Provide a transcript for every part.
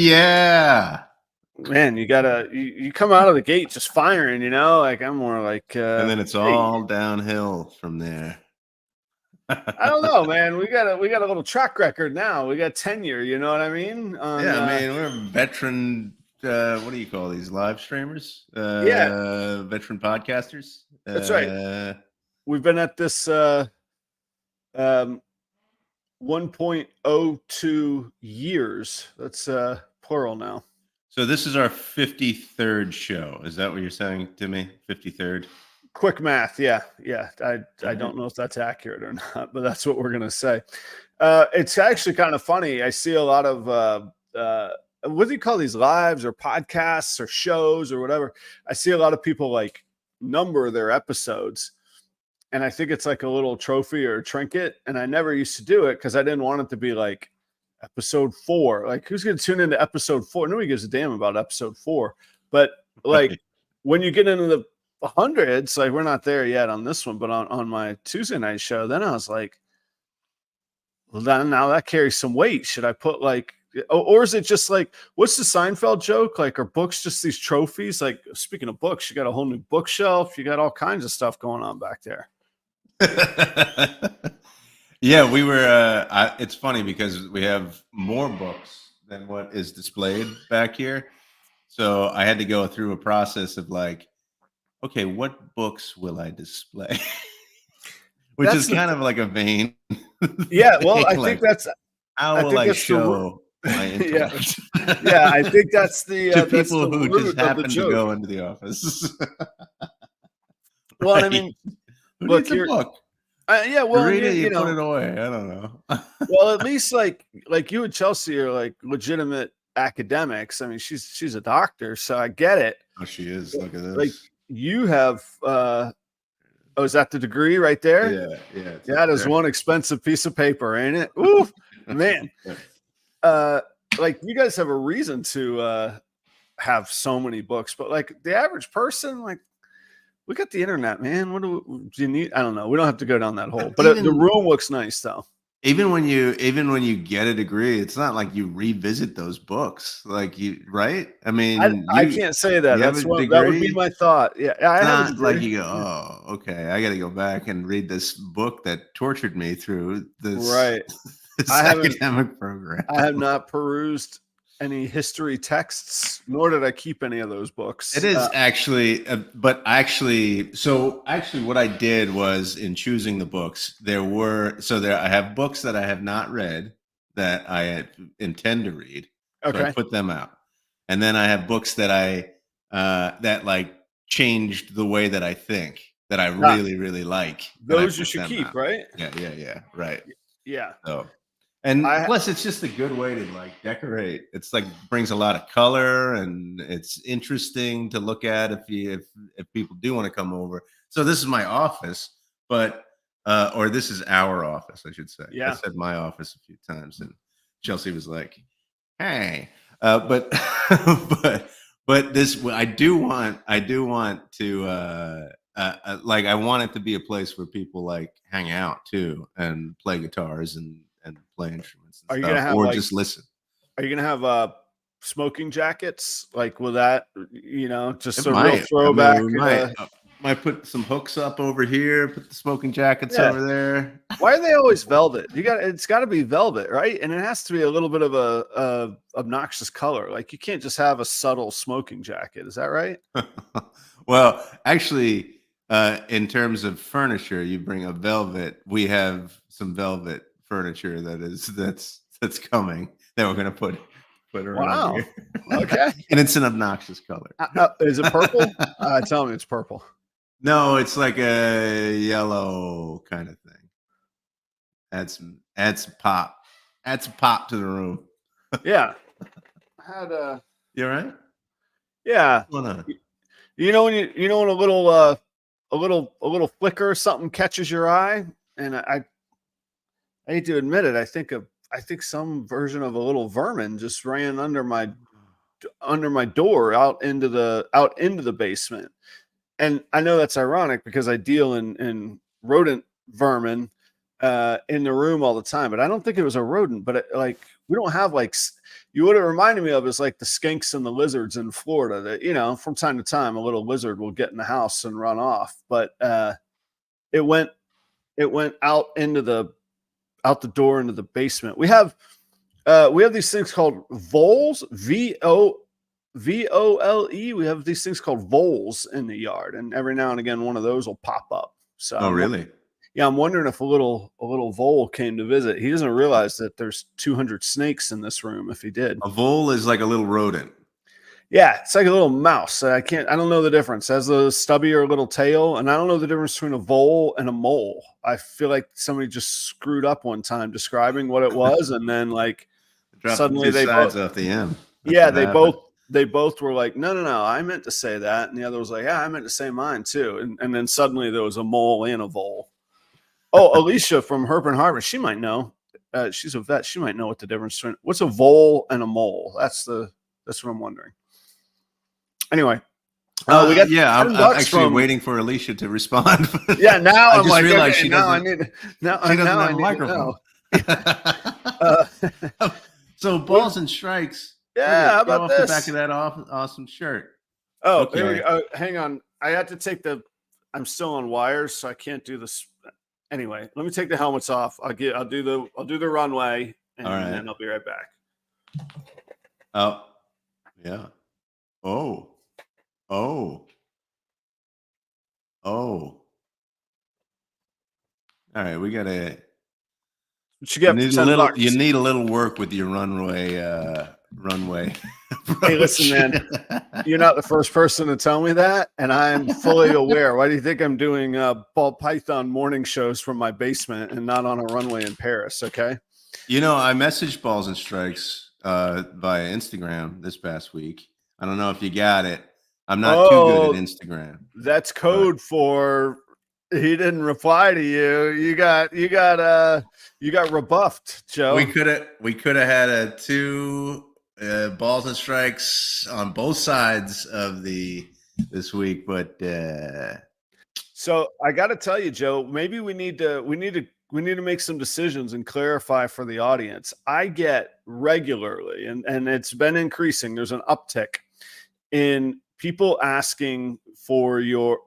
Yeah, man, you come out of the gate just firing, like I'm more like and then it's all downhill from there. I don't know, man. We got a little track record now. We got tenure, you know what I mean? We're veteran. What do you call these live streamers? Veteran podcasters. That's right. We've been at this 1.02 years. That's plural now. So this is our 53rd show. Is that what you're saying to me? 53rd? Quick math. Yeah. I don't know if that's accurate or not, but that's what we're going to say. It's actually kind of funny. I see a lot of, what do you call these, lives or podcasts or shows or whatever? I see a lot of people like number their episodes. And I think it's like a little trophy or a trinket. And I never used to do it because I didn't want it to be like episode 4. Like, who's going to tune into episode 4? Nobody gives a damn about episode 4. But like when you get into the hundreds, like we're not there yet on this one, but on my Tuesday night show, then I was like, well, now that carries some weight. Should I put like, or is it just like, what's the Seinfeld joke? Like, are books just these trophies? Like, speaking of books, you got a whole new bookshelf. You got all kinds of stuff going on back there. Yeah, we were. It's funny because we have more books than what is displayed back here. So I had to go through a process of like, okay, what books will I display? Which is kind of like a vain. Yeah, well, I think that's. How will I show my intellect? Yeah, I think that's the to people who just happen to go into the office. Well, I mean. Look, your book. Read it, you put it away. I don't know. Well, at least like you and Chelsea are like legitimate academics. I mean, she's a doctor, so I get it. Oh, she is. Look at this. Like you have. Is that the degree right there? Yeah. That is one expensive piece of paper, ain't it? Ooh, man. Like you guys have a reason to have so many books, but like the average person, like. We got the internet, man. What do you need? I don't know. We don't have to go down that hole. But the room looks nice, though. Even when you get a degree, it's not like you revisit those books, like right? I mean, I can't say that. That would be my thought. Yeah, I have a degree. Like you go, oh, okay, I got to go back and read this book that tortured me through this. Right. This academic program. I have not perused any history texts, nor did I keep any of those books. It is actually, what I did was in choosing the books, I have books that I have not read that I intend to read. Okay. So I put them out. And then I have books that that like changed the way that I think that I really, really like. Those you should keep, right? Yeah. Right. Yeah. So. And plus, it's just a good way to like decorate. It's like brings a lot of color, and it's interesting to look at if people do want to come over. So this is my office, but or this is our office, I should say. Yeah. I said my office a few times, and Chelsea was like, "Hey," but this I do want to like I want it to be a place where people like hang out too and play guitars and play instruments and stuff, or just listen. Are you gonna have smoking jackets? Like, will that, just a real throwback? Might put some hooks up over here, put the smoking jackets over there. Why are they always velvet? It's got to be velvet, right? And it has to be a little bit of a obnoxious color. Like you can't just have a subtle smoking jacket. Is that right? Well, actually, in terms of furniture, you bring a velvet. We have some velvet furniture that's coming that we're gonna put around here. Okay. And it's an obnoxious color. Is it purple? Tell me it's purple. No, it's like a yellow kind of thing. Adds some pop to the room. Yeah. I had You all right? Yeah. What's going on? You know when when a little flicker or something catches your eye, and I hate to admit it, I think some version of a little vermin just ran under my door out into the basement. And I know that's ironic because I deal in rodent vermin in the room all the time, but I don't think it was a rodent. But like we don't have you would have reminded me of is like the skinks and the lizards in Florida that from time to time a little lizard will get in the house and run off. But it went out out the door into the basement. We have these things called voles, VOLE. We have these things called voles in the yard, and every now and again one of those will pop up. So Oh, really? yeah, I'm wondering if a little vole came to visit. He doesn't realize that there's 200 snakes in this room. If he did, A vole is like a little rodent. yeah, it's like a little mouse. I don't know the difference. It has a stubbier little tail, and I don't know the difference between a vole and a mole. I feel like somebody just screwed up one time describing what it was, and then like Drop suddenly the two sides off the M. yeah, they both were like, no, I meant to say that. And the other was like, yeah, I meant to say mine too. And then suddenly there was a mole and a vole. Oh, Alicia from Herb Harbor, she might know. She's a vet. She might know what the difference between what's a vole and a mole. That's what I'm wondering. Anyway, we got I'm actually waiting for Alicia to respond. Yeah, now I'm like, realized okay, she doesn't have a microphone. So balls and strikes. Yeah, how about off this? The back of that awesome shirt. Oh, okay. Hang on. I had to take I'm still on wires, so I can't do this. Anyway, let me take the helmets off. I'll do the runway, and then I'll be right back. Oh, yeah. Oh. All right, we gotta. You need a little work with your runway. Hey, listen, man, you're not the first person to tell me that, and I'm fully aware. Why do you think I'm doing ball python morning shows from my basement and not on a runway in Paris? Okay. I messaged Balls and Strikes via Instagram this past week. I don't know if you got it. I'm not too good at Instagram. That's code for he didn't reply to you. You got rebuffed, Joe. We could have had two Balls and Strikes on both sides of this week, but so I got to tell you, Joe, maybe we need to make some decisions and clarify for the audience. I get regularly, and it's been increasing. There's an uptick in people asking for your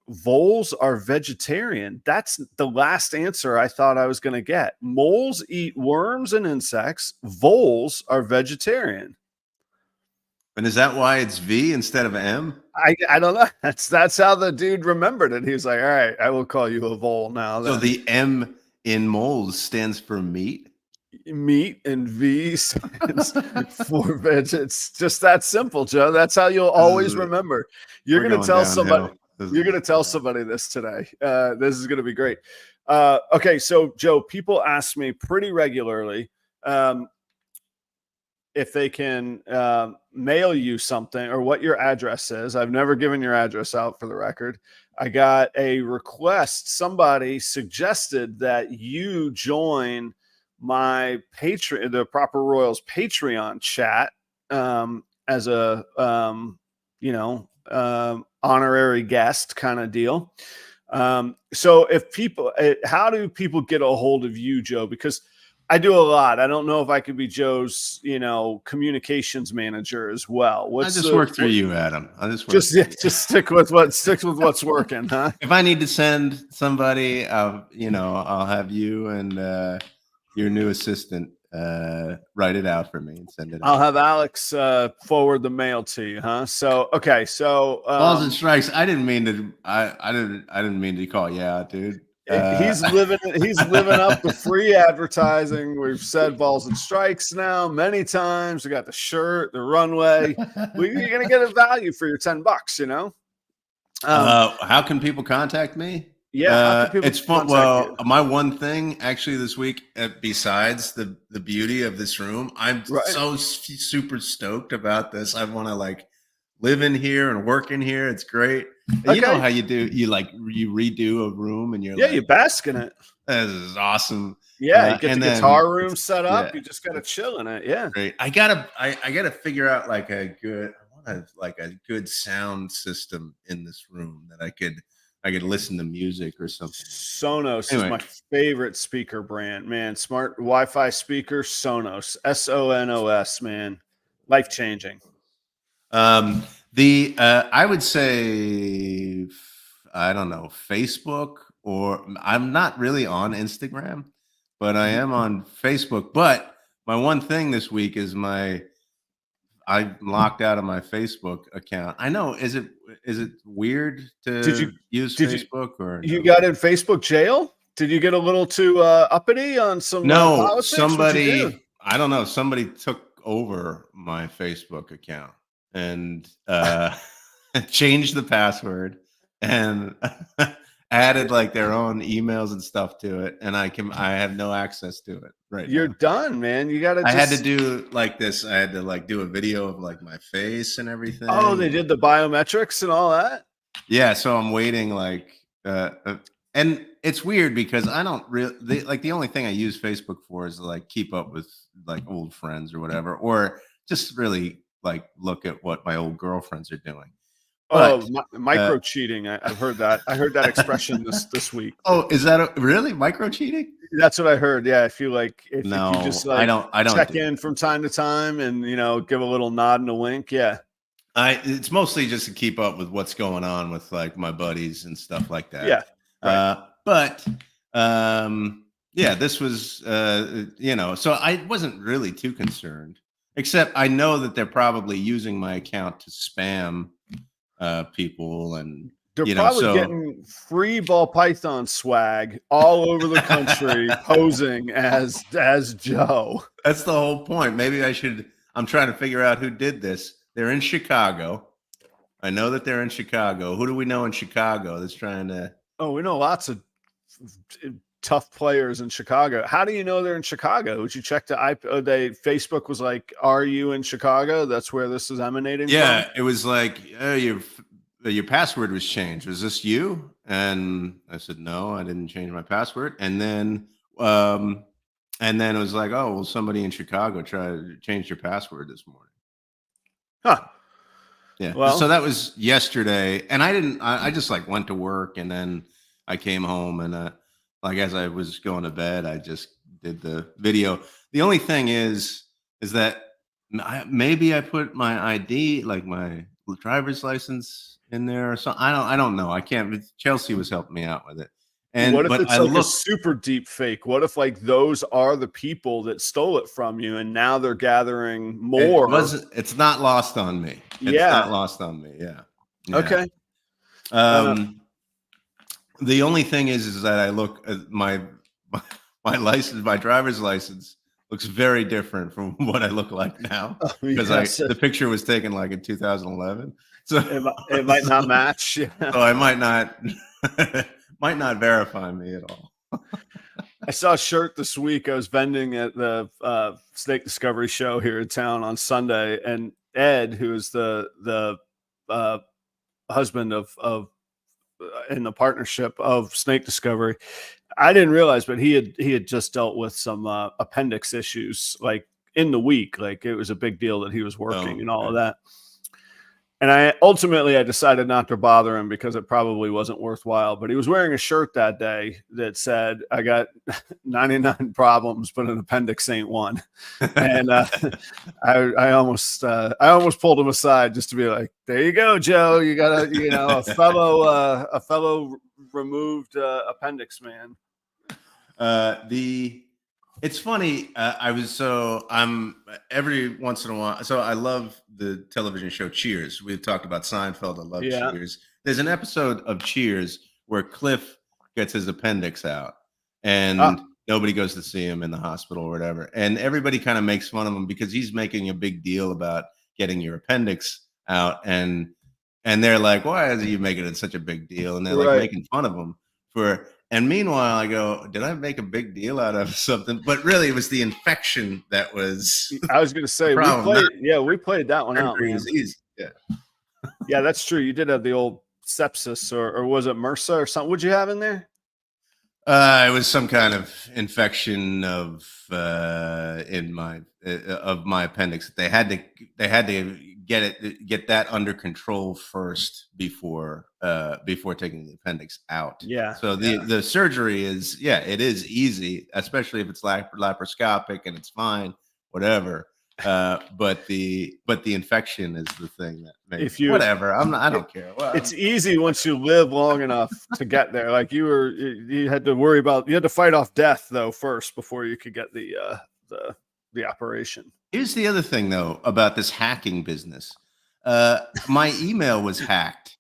voles are vegetarian. That's the last answer I thought I was going to get. Moles eat worms and insects. Voles are vegetarian. And is that why it's V instead of M? I don't know. That's how the dude remembered it. He was like, all right, I will call you a vole now. So the M in moles stands for meat? Meat, and V stands for veg. It's just that simple, Joe. That's how you'll always remember. You're going to tell somebody. You're going to tell somebody this today. This is going to be great. Okay, so Joe, people ask me pretty regularly if they can mail you something or what your address is. I've never given your address out, for the record. I got a request. Somebody suggested that you join my Patreon, the Proper Royals Patreon chat, as a honorary guest kind of deal. So if people, how do people get a hold of you, Joe? Because I do a lot. I don't know if I could be Joe's, communications manager as well. I just work through you, Adam. I just stick with what's working, huh? If I need to send somebody, I'll have you and your new assistant write it out for me and send it. I'll have Alex forward the mail to you, huh? So okay, so Balls and Strikes. I didn't mean to. I didn't mean to call you out, dude. He's living up the free advertising. We've said Balls and Strikes now many times. We got the shirt, the runway. You're gonna get a value for your $10, How can people contact me? Yeah, how can people It's fun. contact you? Well, my one thing actually this week, besides the beauty of this room, I'm Right. so super stoked about this. I want to like live in here and work in here. It's great. And you know Okay. how you do, you redo a room and you're Yeah, like, you bask in it. this is awesome. Yeah, you get the And then guitar room it's, set yeah, up. You just gotta it's chill in it. Yeah. great. I gotta figure out like I want like a good sound system in this room that I could listen to music or something. Sonos is Anyway, my favorite speaker brand, man. Smart Wi-Fi speaker, Sonos, Sonos, man, life changing. I would say I don't know, Facebook, or I'm not really on Instagram, but I am on Facebook. But my one thing this week is I'm locked out of my Facebook account. I know. Is it weird Did you to use did you Facebook or you no? got in Facebook jail? Did you get a little too uppity on some No, politics? What'd you do? I don't know, somebody took over my Facebook account and changed the password and added like their own emails and stuff to it, and I have no access to it right You're now. done, man. You gotta I had to just do like this. I had to like do a video of like my face and oh, they everything. did the biometrics and all that. Yeah, so I'm waiting like and it's weird because I don't really like the only thing I use Facebook for is to like keep up with like old friends or whatever, or just really like look at what my old girlfriends are doing. Oh, But uh micro cheating. I've heard that. I heard that expression this week. oh, is that really micro cheating? That's what I heard. Yeah, if you No, just I like don't I don't check do in that. from time to time and give a little nod and a wink. Yeah. It's mostly just to keep up with what's going on with like my buddies and stuff like that. Yeah. Right. But yeah, this was so I wasn't really too concerned, except I know that they're probably using my account to spam people and They're probably so getting free ball python swag all over the country posing as Joe. that's the whole point. Maybe I'm trying to figure out who did this. They're in Chicago. I know that they're in Chicago. Who do we know in Chicago that's trying to Oh, we know lots of tough players in Chicago. How do you know they're in Chicago? Would you check the IP? Facebook was like, "Are you in Chicago?" That's where this is emanating Yeah, from. it was like, oh, your password was changed. Was this you? And I said, no, I didn't change my password. And then it was like, oh, well, somebody in Chicago tried to change your password this morning. Huh. Yeah. So Well, that was yesterday. And I just like went to work and then I came home and like as I was going to bed, I just did the video. The only thing is that maybe I put my ID, like my driver's license in there or something. I don't know. I can't. Chelsea was helping me out with it. what if But I it's like a looked. super deep fake? What if like those are the people that stole it from you and now they're gathering more? It's not lost on me. It's not Yeah. lost on me. Yeah. Yeah. Okay. Uh, Um, the only thing is that I look at my license, my driver's license looks very different from what I look like now because yes. the picture was taken like in 2011. So, It might not so, match. Yeah. so I might not might not verify me at all. I saw a shirt this week. I was vending at the Snake Discovery show here in town on Sunday, and Ed, who is the uh, husband of in the partnership of Snake Discovery, I didn't realize, but he had just dealt with some appendix issues like in the week. Like it was a big deal that he was working Oh, and all of okay. that. And I decided not to bother him because it probably wasn't worthwhile. But he was wearing a shirt that day that said, "I got 99 problems, but an appendix ain't one." And I almost pulled him aside just to be like, "There you go, Joe. You got a fellow removed appendix man." It's funny. I'm every once in a while. So I love the television show Cheers. We've talked about Seinfeld. I love Yeah. Cheers. There's an episode of Cheers where Cliff gets his appendix out, and Ah, nobody goes to see him in the hospital or whatever. And everybody kind of makes fun of him because he's making a big deal about getting your appendix out, and they're like, "Why are you making it such a big deal?" And they're like right. making fun of him and meanwhile I go, did I make a big deal out of something? But really it was the infection that was I was going to say, problem. we played that one out, man. Disease. Yeah. Yeah, that's true. You did have the old sepsis or was it MRSA or something? What'd you have in there? It was some kind of infection of my appendix. They had to get that under control first before taking the appendix out. Yeah. So the surgery is it is easy, especially if it's laparoscopic and it's fine, whatever. But the infection is the thing that makes whatever. I don't care. Well, it's easy once you live long enough to get there. Like you had to fight off death though first before you could get the operation. Here's the other thing though about this hacking business. My email was hacked.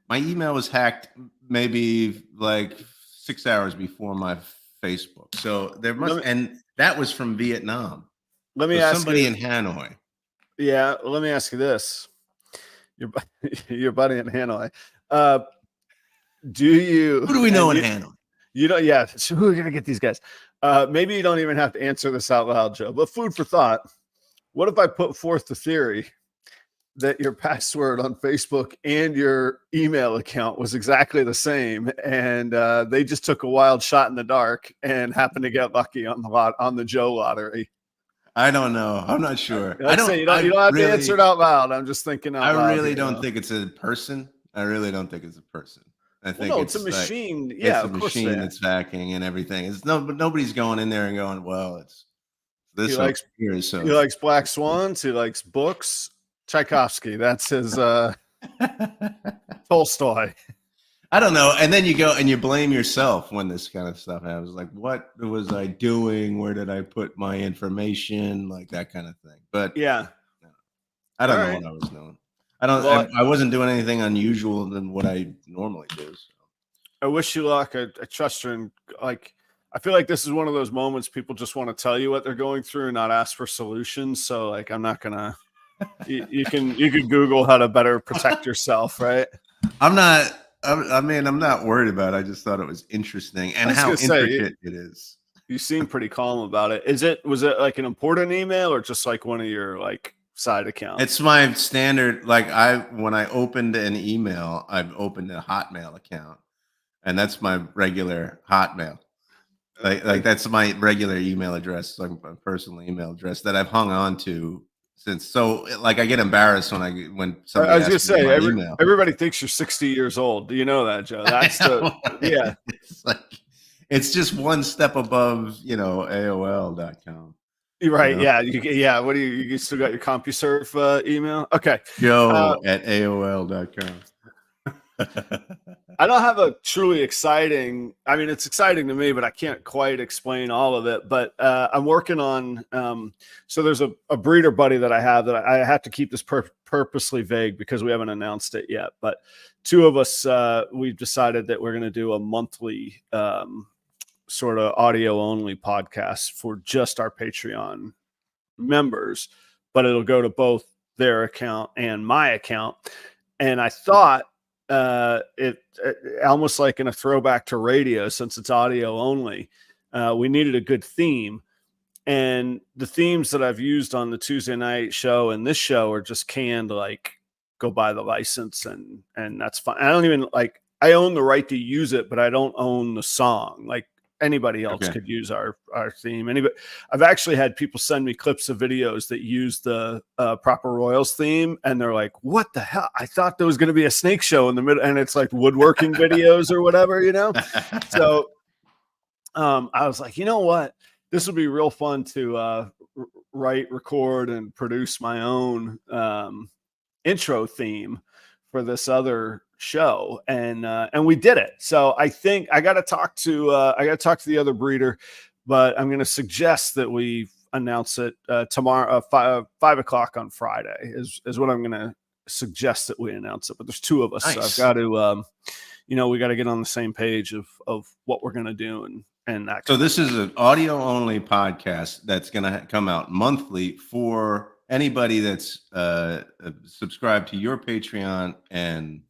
My email was hacked maybe like 6 hours before my Facebook. So and that was from Vietnam. Let me ask somebody in Hanoi. Yeah, let me ask you this: your buddy in Hanoi. Who do we know in Hanoi? You know, yeah. So who are gonna get these guys? Maybe you don't even have to answer this out loud, Joe. But food for thought. What if I put forth the theory that your password on Facebook and your email account was exactly the same, and they just took a wild shot in the dark and happened to get lucky on the Joe lottery? I don't know. I'm not sure. You don't have to answer it out loud. I'm just thinking out loud. I really don't think it's a person. I really don't think it's a person. I think it's a machine. Yeah, it's a machine that's hacking and everything. But nobody's going in there and going, well, it's this. He likes Black Swans. He likes books. Tchaikovsky. That's his Tolstoy. I don't know. And then you go and you blame yourself when this kind of stuff happens. Like, what was I doing? Where did I put my information? Like that kind of thing. But yeah, I don't know what I was doing. I wasn't doing anything unusual than what I normally do. So. I wish you luck. I trust you. And I feel like this is one of those moments people just want to tell you what they're going through and not ask for solutions. So like, I'm not gonna. You can Google how to better protect yourself, right? I'm not worried about it. I just thought it was interesting and how intricate it is. You seem pretty calm about it. Was it like an important email or just like one of your like side accounts? It's my standard. Like when I opened an email, I've opened a Hotmail account, and that's my regular Hotmail. Like that's my regular email address, like my personal email address that I've hung on to since. So like I get embarrassed when somebody. I was gonna say everybody thinks you're 60 years old. Do you know that, Joe? That's yeah. It's just one step above, AOL.com. Right. Yeah. What do you still got your CompuServe email? Okay. Joe at AOL.com. I don't have a truly exciting. I mean, it's exciting to me, but I can't quite explain all of it. But I'm working on. So there's a breeder buddy that I have that I have to keep this purposely vague because we haven't announced it yet. But two of us, we've decided that we're going to do a monthly sort of audio only podcast for just our Patreon members, but it'll go to both their account and my account. And I thought. It almost like in a throwback to radio, since it's audio only, we needed a good theme, and the themes that I've used on the Tuesday night show and this show are just canned, like go buy the license and that's fine. I don't even I own the right to use it, but I don't own the song. Like anybody else could use our theme. I've actually had people send me clips of videos that use the Proper Royals theme, and they're like, "What the hell? I thought there was going to be a snake show in the middle," and it's like woodworking videos or whatever, So, I was like, you know what? This would be real fun to write, record, and produce my own intro theme for this other show, and we did it. So I think I got to talk to the other breeder, but I'm going to suggest that we announce it tomorrow, 5 o'clock on Friday is what I'm going to suggest that we announce it. But there's two of us, nice. So I've got to, we got to get on the same page of what we're going to do and that. So this is an audio only podcast that's going to come out monthly for anybody that's subscribed to your Patreon and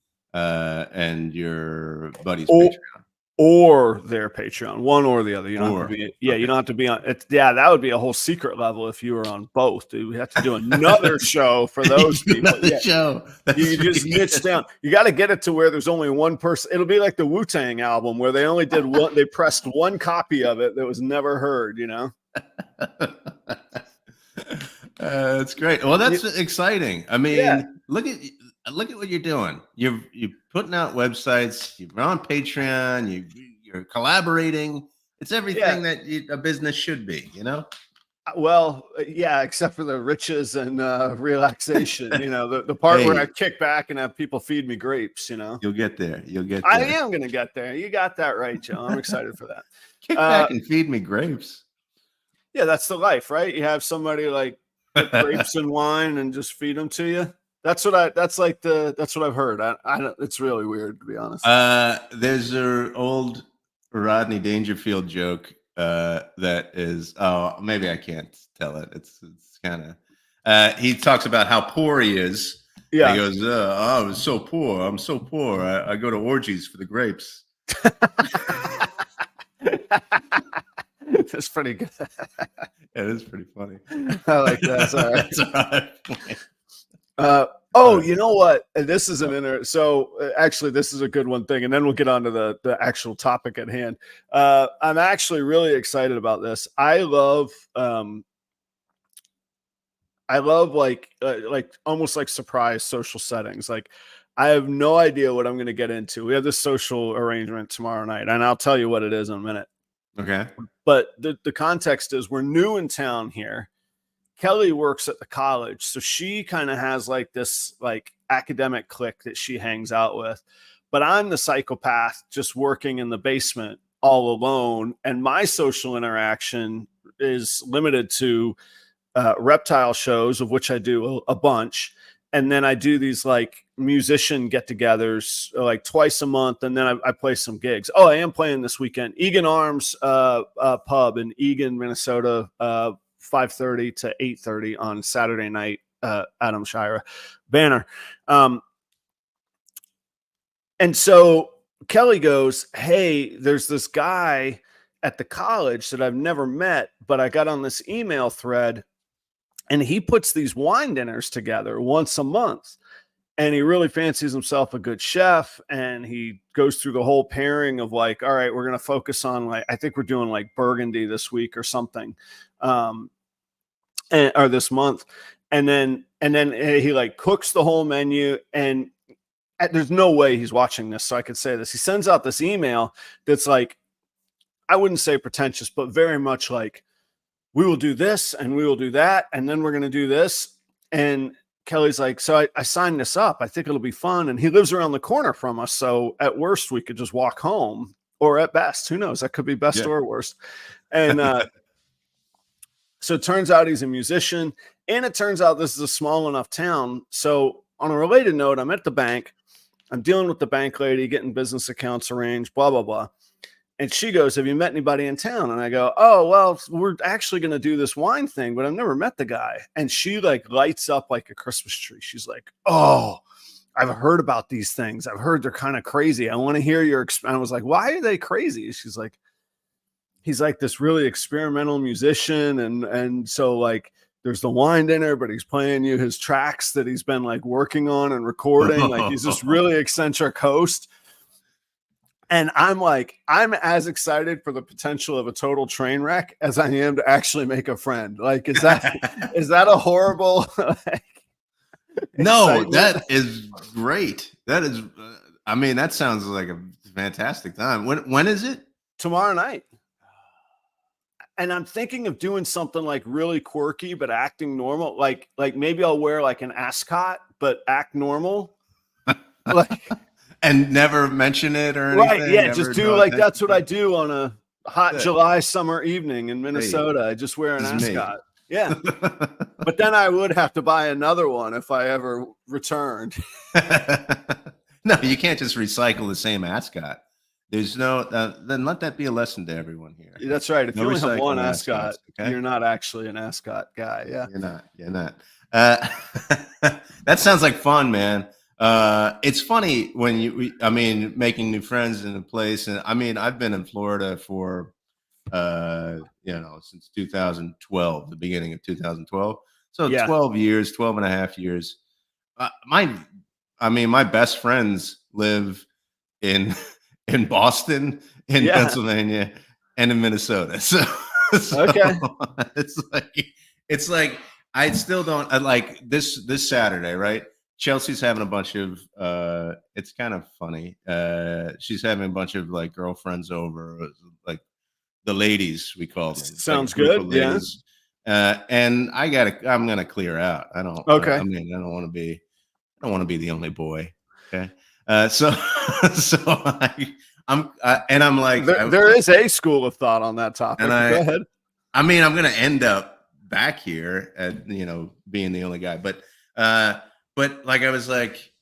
your buddy's Patreon. or their Patreon, one or the other. You don't have to be, Okay. you don't have to be on it. Yeah, that would be a whole secret level if you were on both. Dude, we have to do another show for those people. Another show. You just niche down. You got to get it to where there's only one person. It'll be like the Wu-Tang album where they only did one, they pressed one copy of it that was never heard, you know? That's great. Well, that's exciting. I mean, look at what you're doing. You're putting out websites. You're on Patreon. You're collaborating. It's everything that a business should be. You know. Well, yeah, except for the riches and relaxation. You know, the part where I kick back and have people feed me grapes. You know, you'll get there. You'll get there. I am going to get there. You got that right, Joe. I'm excited for that. Kick back and feed me grapes. Yeah, that's the life, right? You have somebody like grapes and wine and just feed them to you. That's what I've heard. I don't, it's really weird, to be honest. There's an old Rodney Dangerfield joke that is, maybe I can't tell it. It's kind of, he talks about how poor he is. Yeah. He goes, I was so poor. I'm so poor. I go to orgies for the grapes. That's pretty good. It is pretty funny. I like that. Sorry. That's all right. You know what? This is actually, this is a good one thing, and then we'll get on to the actual topic at hand. I'm actually really excited about this. I love like almost like surprise social settings. Like, I have no idea what I'm going to get into. We have this social arrangement tomorrow night, and I'll tell you what it is in a minute. Okay. But the context is we're new in town here. Kelly works at the college, so she kind of has like this like academic clique that she hangs out with. But I'm the psychopath just working in the basement all alone, and my social interaction is limited to reptile shows, of which I do a bunch. And then I do these like musician get-togethers like twice a month, and then I play some gigs. Oh, I am playing this weekend. Egan Arms pub in Egan, Minnesota, 5:30 to 8:30 on Saturday night. Adam Shira banner. And so Kelly goes, "Hey, there's this guy at the college that I've never met, but I got on this email thread. And he puts these wine dinners together once a month, and he really fancies himself a good chef. And he goes through the whole pairing of like, all right, we're going to focus on like, I think we're doing like Burgundy this week or something, or this month. And then he like cooks the whole menu, and there's no way he's watching this, so I could say this. He sends out this email that's like, I wouldn't say pretentious, but very much like, we will do this and we will do that, and then we're going to do this. And Kelly's like, so I signed this up. I think it'll be fun. And he lives around the corner from us. So at worst, we could just walk home, or at best, who knows? That could be best or worst. And so it turns out he's a musician, and it turns out this is a small enough town. So on a related note, I'm at the bank. I'm dealing with the bank lady, getting business accounts arranged, blah, blah, blah. And she goes, have you met anybody in town? And I go, oh, well, we're actually going to do this wine thing, but I've never met the guy. And she like lights up like a Christmas tree. She's like, oh, I've heard about these things. I've heard they're kind of crazy. I want to hear your experience. I was like, why are they crazy? She's like, he's like this really experimental musician. And so like, there's the wine dinner, but he's playing you his tracks that he's been like working on and recording. Like, he's this really eccentric host. And I'm like, I'm as excited for the potential of a total train wreck as I am to actually make a friend. Like, is that a horrible? No, excitement? That is great. That is, I mean, that sounds like a fantastic time. When is it? Tomorrow night. And I'm thinking of doing something like really quirky, but acting normal. Like maybe I'll wear like an ascot, but act normal. Like. And never mention it or anything? Right, yeah, just do like that's what I do on a hot July summer evening in Minnesota. I just wear an ascot. Yeah. But then I would have to buy another one if I ever returned. No, you can't just recycle the same ascot. There's no, then let that be a lesson to everyone here. That's right. If you only have one ascot, you're not actually an ascot guy. Yeah. You're not. That sounds like fun, man. It's funny when I mean, making new friends in a place. And I mean, I've been in Florida for, since 2012, the beginning of 2012. So Yeah. 12 years, 12 and a half years. My best friends live in in Boston, in Yeah. Pennsylvania, and in Minnesota. So Okay. it's like it's like I still don't like this Saturday, right? Chelsea's having a bunch of it's kind of funny. She's having a bunch of like girlfriends over, like the ladies, we call them, like a Sounds group of good. Yeah. ladies. And I'm gonna clear out. Okay. I mean, I don't want to be the only boy. Okay. So so I'm like There is a school of thought on that and topic. Go ahead. I mean, I'm gonna end up back here at being the only guy, but like I was like,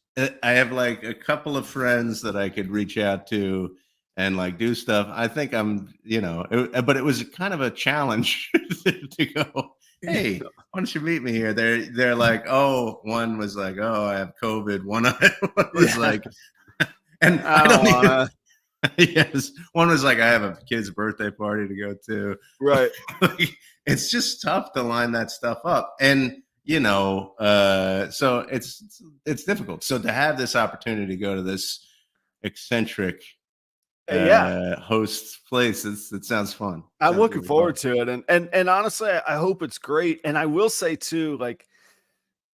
I have like a couple of friends that I could reach out to and like do stuff. I think but it was kind of a challenge to go. Hey, why don't you meet me here? They're like, oh, one was like, oh, I have COVID. One was Yeah. like, and I I don't don't even. wanna. Yes, one was like, I have a kid's birthday party to go to. Right. It's just tough to line that stuff up, and so it's difficult. So to have this opportunity to go to this eccentric Yeah. host place, it sounds fun. I'm Sounds looking really fun. forward to it. And honestly, I hope it's great. And I will say too, like,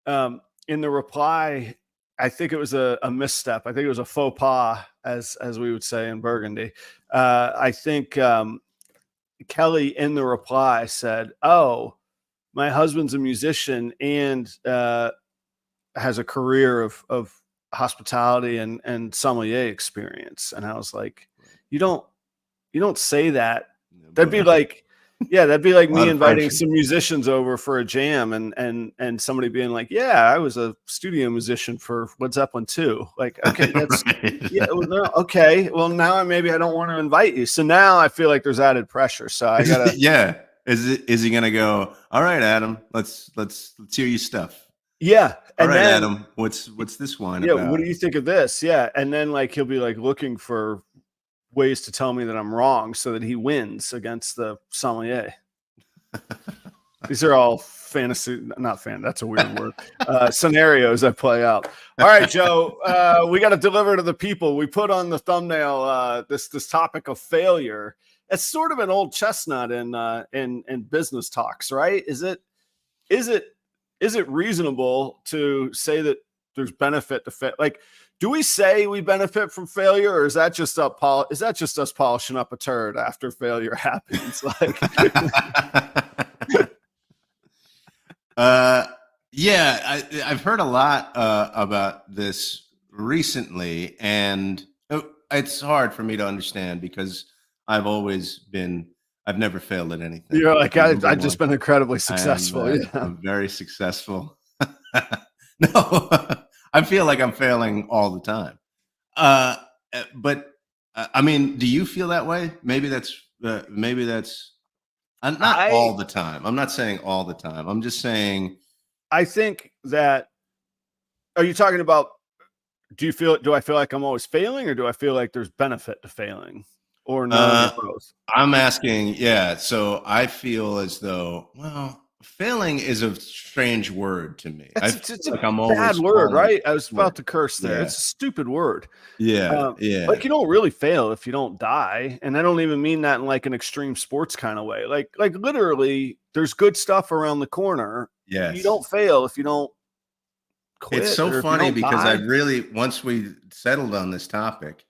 in the reply, I think it was a misstep. I think it was a faux pas, as we would say in Burgundy. I think Kelly in the reply said, "Oh, my husband's a musician and has a career of hospitality and sommelier experience." And I was like, "You don't say that." That'd be like, yeah, that'd be like A lot me of inviting pressure. some musicians over for a jam and somebody being like, "Yeah, I was a studio musician for Led Zeppelin too." Like, okay, that's yeah, well, no, okay. Well, now maybe I don't want to invite you. So now I feel like there's added pressure. So I gotta, Yeah. Is he gonna go? All right, Adam. Let's hear your stuff. yeah. All And right, then, Adam. What's this wine yeah, what about? do you think of this? Yeah. And then like he'll be like looking for ways to tell me that I'm wrong so that he wins against the sommelier. These are all fantasy, not fan. That's a weird word. Scenarios that play out. All right, Joe. We got to deliver to the people. We put on the thumbnail this topic of failure. It's sort of an old chestnut in business talks, right? Is it reasonable to say that there's benefit to fail? Like, do we say we benefit from failure, or is that just us polishing up a turd after failure happens? Like, Yeah, I've heard a lot about this recently, and it's hard for me to understand because I've always been, I've never failed at anything. you're like, Number I've just one, been incredibly I am successful. Yeah. I'm very successful. No, I feel like I'm failing all the time. Uh, but I mean, do you feel that way? Maybe that's not I all the time. I'm not saying all the time. I'm just saying. I think that, are you talking about, do I feel like I'm always failing, or do I feel like there's benefit to failing, or none or Uh, both? I'm asking, yeah. So I feel as though, well, failing is a strange word to me. I feel It's a like I'm bad always word, falling right? I was about short. to curse there. Yeah, It's a stupid word. yeah, yeah, Like, you don't really fail if you don't die, and I don't even mean that in like an extreme sports kind of way. Like literally, there's good stuff around the corner. You yes. don't fail if you don't It's quit so or if you funny don't because die. once we settled on this topic,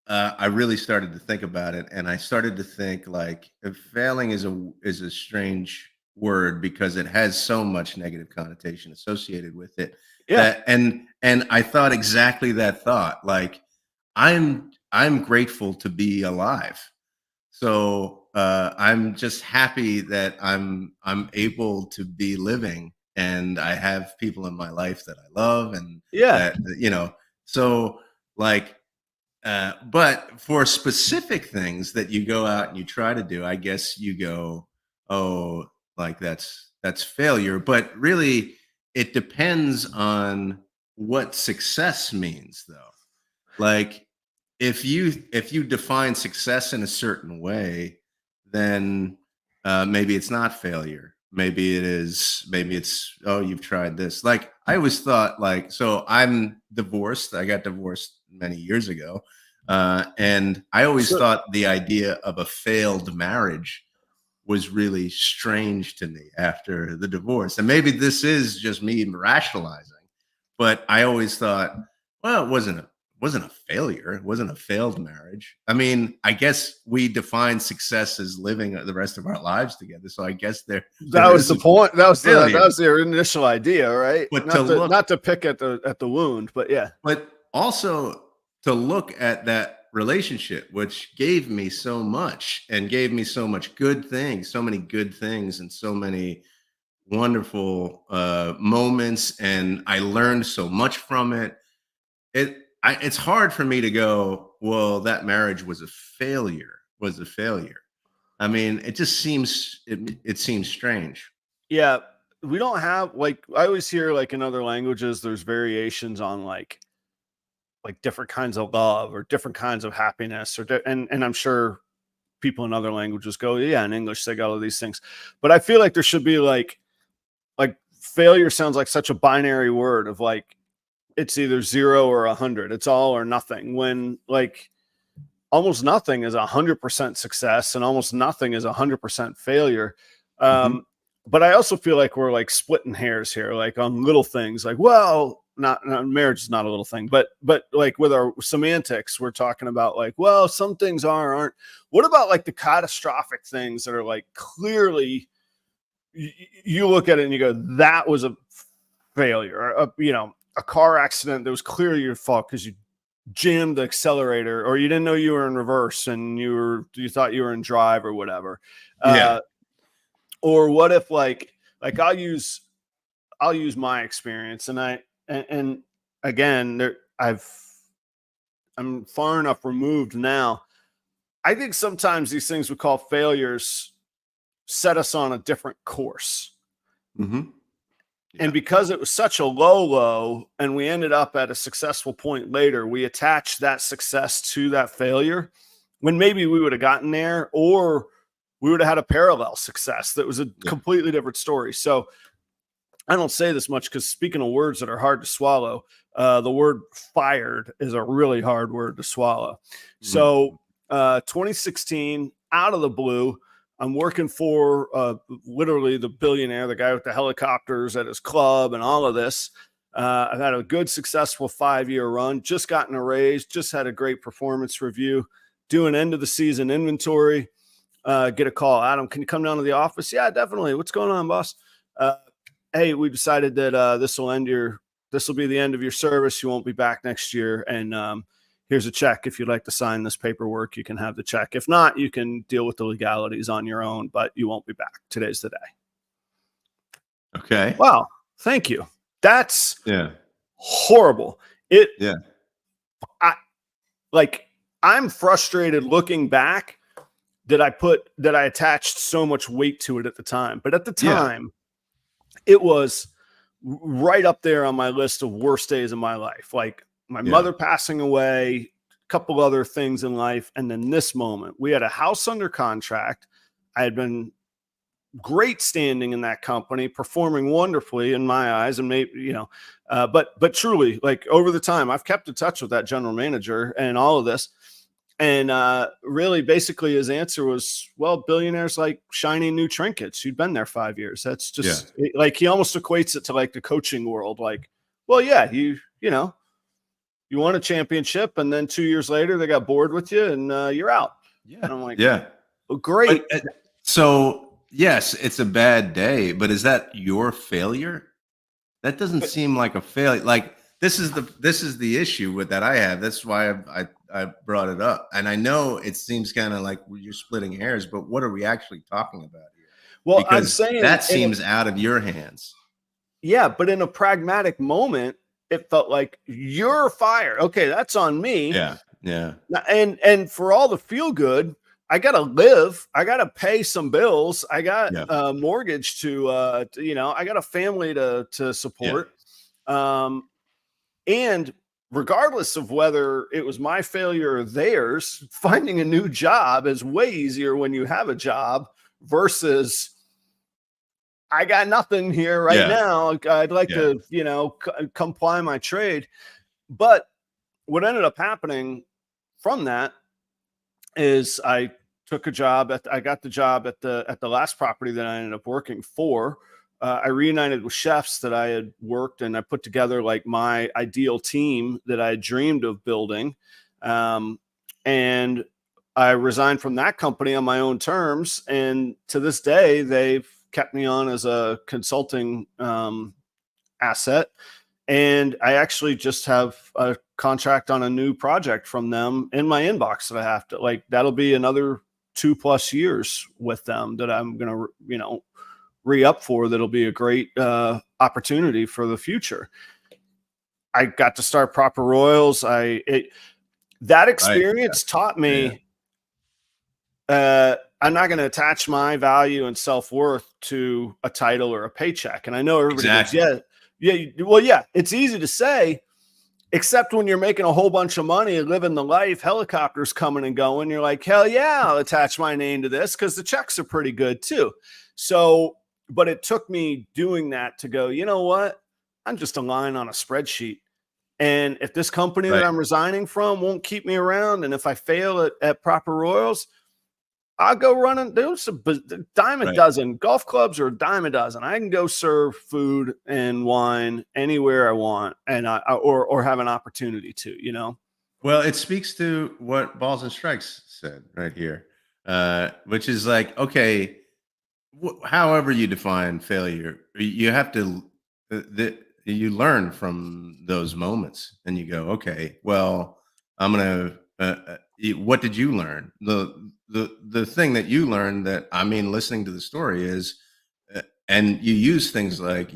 I really started to think about it, and I started to think like failing is a strange word because it has so much negative connotation associated with it. Yeah, And I thought exactly that thought. Like I'm grateful to be alive. So I'm just happy that I'm able to be living, and I have people in my life that I love, and yeah. that so like but for specific things that you go out and you try to do, I guess you go, oh, like that's failure. But really, it depends on what success means, though. Like, if you define success in a certain way, then maybe it's not failure. Maybe it is. Maybe it's, oh, you've tried this. Like, I always thought, like, so I'm divorced. I got divorced many years ago, and I always So thought the idea of a failed marriage was really strange to me after the divorce. And maybe this is just me rationalizing, but I always thought, well, it wasn't a failure. It wasn't a failed marriage. I mean, I guess we define success as living the rest of our lives together. So I guess that there was is the a point. That failure. was their initial idea, right? But to look, Not to pick at the wound, but yeah. but also to look at that relationship, which gave me so much and gave me so much good things, so many good things, and so many wonderful moments, and I learned so much from it. It's hard for me to go, well, that marriage was a failure. Was a failure. I mean, it just seems it seems strange. Yeah, we don't have like I always hear like in other languages there's variations on like different kinds of love or different kinds of happiness and I'm sure people in other languages go, yeah, in English they got all these things. But I feel like there should be like failure sounds like such a binary word of like it's either 0 or 100. It's all or nothing when like almost nothing is 100% success and almost nothing is 100% failure. Mhm. Um, but I also feel like we're like splitting hairs here, like on little things like, well, not marriage is not a little thing, but like with our semantics, we're talking about like, well, some things aren't. What about like the catastrophic things that are like clearly you look at it and you go, that was a failure, a car accident that was clearly your fault because you jammed the accelerator or you didn't know you were in reverse and you thought you were in drive or whatever. Yeah. Or what if like I'll use my experience and again there I'm far enough removed now. I think sometimes these things we call failures set us on a different course. Hmm. And Yeah. because it was such a low and we ended up at a successful point later, we attached that success to that failure when maybe we would have gotten there or we would have had a parallel success that was a Yeah. completely different story. So I don't say this much because speaking of words that are hard to swallow, the word fired is a really hard word to swallow. Mhm. So 2016, out of the blue, I'm working for literally the billionaire, the guy with the helicopters at his club and all of this. I've had a good, successful 5-year run, just gotten a raise, just had a great performance review, doing end of the season inventory. Get a call. Adam, can you come down to the office? Yeah, definitely. What's going on, boss? Hey, we decided that this will be the end of your service. You won't be back next year. And here's a check. If you'd like to sign this paperwork, you can have the check. If not, you can deal with the legalities on your own, but you won't be back. Today's the day. Okay. Wow. Thank you. That's Yeah. horrible. Yeah. I like, I'm frustrated looking back that I attached so much weight to it at the time. But at the Yeah. time, it was right up there on my list of worst days of my life. Like my Yeah. mother passing away, a couple other things in life. And then this moment, we had a house under contract. I had been great standing in that company, performing wonderfully in my eyes. And maybe, but truly like over the time, I've kept in touch with that general manager and all of this. And really, basically, his answer was, well, billionaires like shiny new trinkets. You'd been there 5 years. That's just like he almost equates it to like the coaching world. Like, well, yeah, you won a championship, and then 2 years later, they got bored with you, and you're out. Yeah. And I'm like, Yeah. well, great. But, so yes, it's a bad day, but is that your failure? That doesn't seem like a failure. Like, this is the issue with that I have. That's why I brought it up. And I know it seems kind of like you're splitting hairs, but what are we actually talking about here? Well, I'm Because saying that seems out of your hands. yeah, but in a pragmatic moment, it felt like you're fired. Okay, that's on me. Yeah. Yeah. And for all the feel good, I gotta live. I gotta pay some bills. I got Yeah. a mortgage to I got a family to support. And regardless of whether it was my failure or theirs, finding a new job is way easier when you have a job versus I got nothing here right Yeah. now. I'd like Yeah. to, come ply my trade. But what ended up happening from that is I took a job I got the job at the last property that I ended up working for. I reunited with chefs that I had worked, and I put together like my ideal team that I dreamed of building. And I resigned from that company on my own terms. And to this day, they've kept me on as a consulting asset. And I actually just have a contract on a new project from them in my inbox that I have to that'll be another 2+ years with them that I'm going to, re-up for. That'll be a great opportunity for the future. I got to start Proper Royals. That experience taught me I'm not going to attach my value and self-worth to a title or a paycheck. And I know everybody goes, yeah, it's easy to say, except when you're making a whole bunch of money and living the life, helicopters coming and going. You're like, hell yeah, I'll attach my name to this because the checks are pretty good too. So, but it took me doing that to go, you know what? I'm just a line on a spreadsheet. And if this company that I'm resigning from won't keep me around, and if I fail at Proper Royals, I'll go run and do some dime a dozen golf clubs, or a dime a dozen. I can go serve food and wine anywhere I want, and or have an opportunity to. Well, it speaks to what Balls and Strikes said right here, which is like, okay, however you define failure, you have to you learn from those moments, and you go, okay, well, I'm gonna. What did you learn? The thing that you learned, that I mean, listening to the story is, and you use things like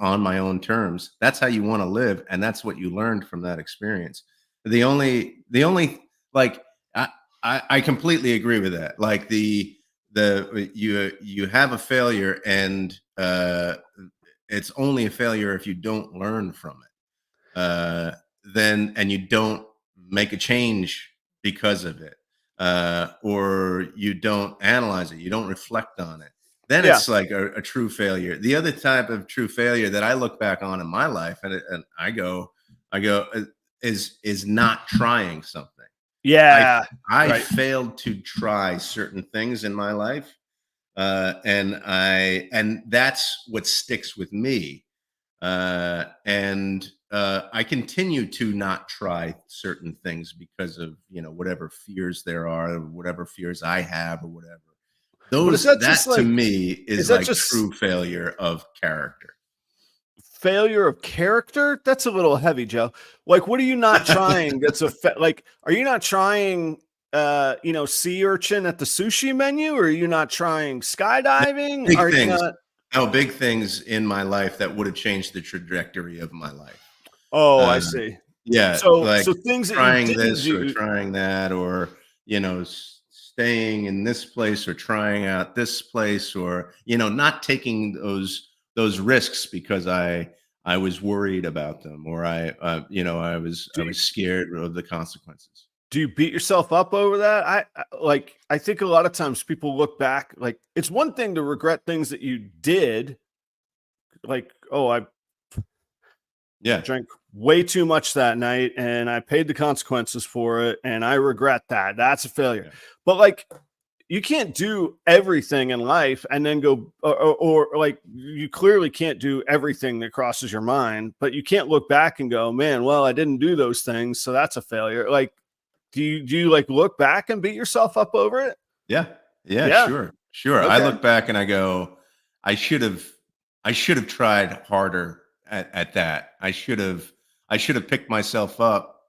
on my own terms. That's how you want to live, and that's what you learned from that experience. The only like I completely agree with that. Like you have a failure, and it's only a failure if you don't learn from it. Then and you don't make a change because of it, or you don't analyze it, you don't reflect on it. Then it's like a true failure. The other type of true failure that I look back on in my life, and I go, is not trying something. Yeah, I failed to try certain things in my life, and that's what sticks with me. And I continue to not try certain things because of whatever fears there are, or whatever fears I have, or whatever. That to me is like true failure of character. Failure of character? That's a little heavy, Joe. Like, what are you not trying? That's are you not trying sea urchin at the sushi menu? Or are you not trying skydiving? Big things. No, big things in my life that would have changed the trajectory of my life. Oh, I see. Yeah. So things that trying you this or trying that, or staying in this place, or trying out this place, or not taking those risks because I was worried about them, or I was scared of the consequences. Do you beat yourself up over that? I think a lot of times people look back, like, it's one thing to regret things that you did, like, oh, I drank way too much that night and I paid the consequences for it, and I regret that. That's a failure. Yeah. But like, you can't do everything in life and then go, or like, you clearly can't do everything that crosses your mind, but you can't look back and go, man, well, I didn't do those things, so that's a failure. Like, do you like look back and beat yourself up over it? Yeah. Sure. Okay. I look back and I go, I should have tried harder at that. I should have picked myself up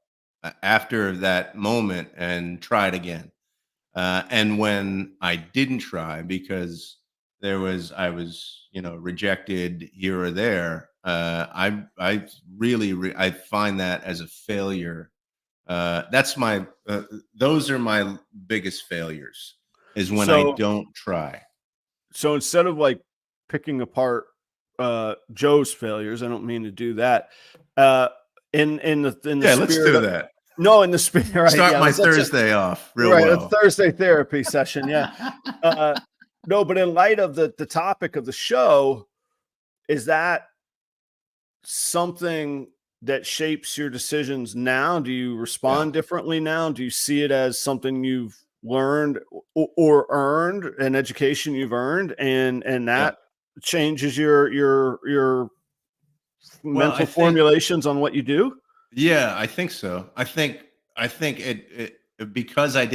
after that moment and tried again. And when I didn't try because I was rejected here or there, I find that as a failure. That's my those are my biggest failures, is when I don't try. So instead of like picking apart Joe's failures. I don't mean to do that. In the Yeah, let's spirit do of, that. no, in the spirit, right? Start Yeah, my that's it. Thursday off real Right, a well. Thursday therapy session. Yeah. Uh, no, but in light of the topic of the show, is that something that shapes your decisions now? Do you Yeah. respond differently now? Do you see it as something you've learned or earned, an education you've earned, and Yeah. that changes your Well, I mental think, formulations on what you do? yeah, I think so. I think because I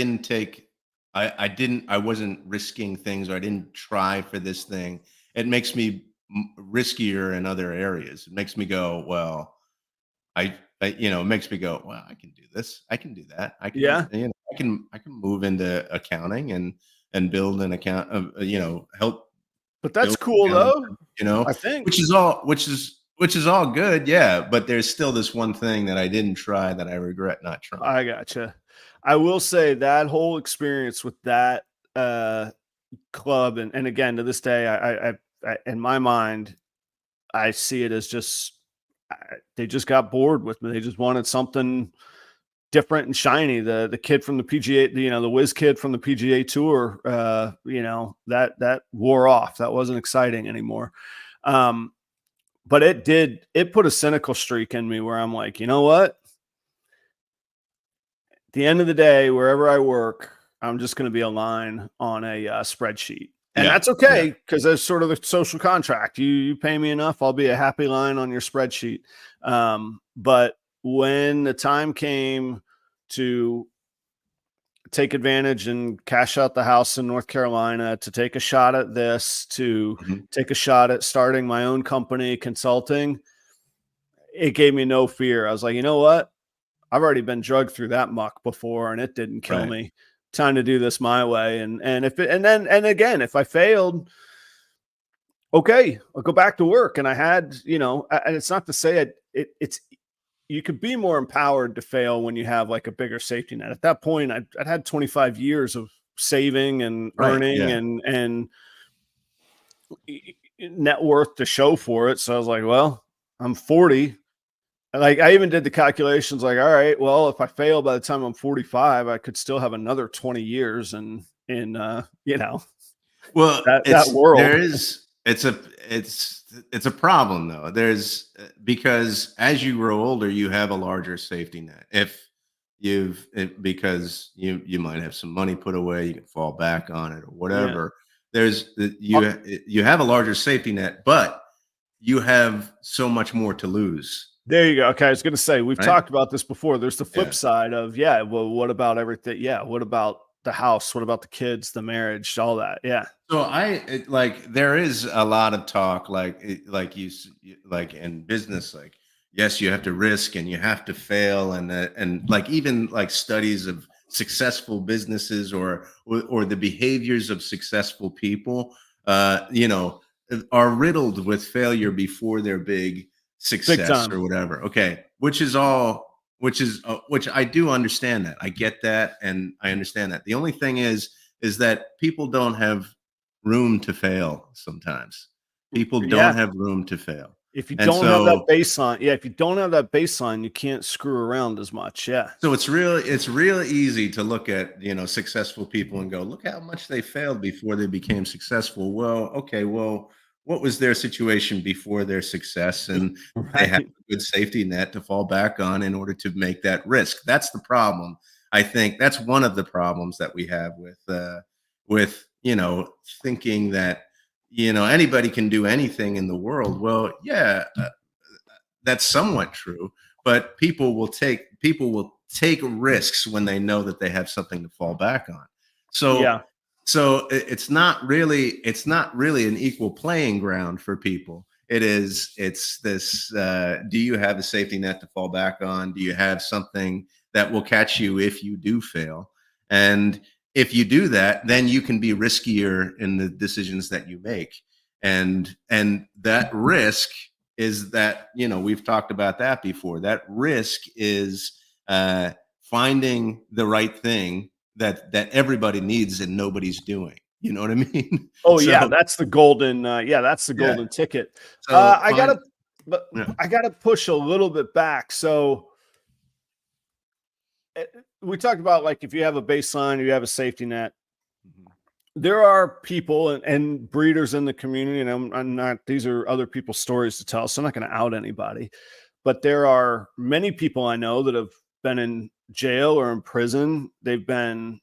wasn't risking things, or I didn't try for this thing. It makes me riskier in other areas. It makes me go, well, it makes me go, well, I can do this. I can do that. Yeah, I can move into accounting and build an account of, help but that's build cool accounting, though, I think. which is all good. Yeah. But there's still this one thing that I didn't try that I regret not trying. I gotcha. I will say that whole experience with that uh, club, and again to this day, in my mind, I see it as just they just got bored with me. They just wanted something different and shiny. The kid from the PGA, the whiz kid from the PGA Tour, that wore off. That wasn't exciting anymore. Um, but it put a cynical streak in me where I'm like, you know what? At the end of the day, wherever I work, I'm just going to be a line on a spreadsheet. And Yeah. that's Yeah. okay because that's sort of the social contract. You pay me enough, I'll be a happy line on your spreadsheet. But when the time came to take advantage and cash out the house in North Carolina, to take a shot at this, to Mhm. take a shot at starting my own company consulting, it gave me no fear. I was like, you know what? I've already been drugged through that muck before and it didn't kill Right. me. Time to do this my way. And if it, and then, and again, if I failed, okay, I'll go back to work. And I had, and it's not to say it's, you could be more empowered to fail when you have like a bigger safety net. At that point, I'd had 25 years of saving and Right. earning Yeah. and net worth to show for it. So I was like, well, I'm 40. Like I even did the calculations like, all right, well, if I fail by the time I'm 45, I could still have another 20 years in Well, that world. it's a problem though. Because as you grow older, you have a larger safety net. Because you might have some money put away, you can fall back on it or Yeah. whatever. There's Uh, you have a larger safety net, but you have so much more to lose, There you go. Okay. I was going to say, we've right? talked about this before. There's the flip Yeah. side of, yeah, well, what about everything? Yeah. What about the house? What about the kids, the marriage, all that? Yeah. So there is a lot of talk, like in business, like, yes, you have to risk and you have to fail, and like even like studies of successful businesses, or the behaviors of successful people, are riddled with failure before their big Big success time. or whatever. Okay, which I do understand that. I get that, and I understand that. The only thing is that people don't have room to fail sometimes. People don't Yeah. have room to fail. If you And don't have that so baseline, yeah. If you don't have that baseline, you can't screw around as much. Yeah. so it's real easy to look at, successful people and go, look how much they failed before they became successful. Well, okay, well, what was their situation before their success? And they had Right. a good safety net to fall back on in order to make that risk. That's the problem. I think that's one of the problems that we have with thinking that anybody can do anything in the world. Well, yeah, that's somewhat true, but people will take risks when they know that they have something to fall back on. So Yeah. it's not really an equal playing ground for people. It's this, do you have a safety net to fall back on? Do you have something that will catch you if you do fail? And if you do that, then you can be riskier in the decisions that you make. And that risk is that, we've talked about that before. That risk is, finding the right thing that everybody needs and nobody's doing. You know what I mean? Oh yeah, So, that's the golden. That's the yeah. golden ticket. So I fine. gotta, but Yeah. I gotta push a little bit back. So we talked about like if you have a baseline, you have a safety net. Mhm. There are people and breeders in the community, and I'm not. These are other people's stories to tell, so I'm not going to out anybody. But there are many people I know that have been in jail or in prison. They've been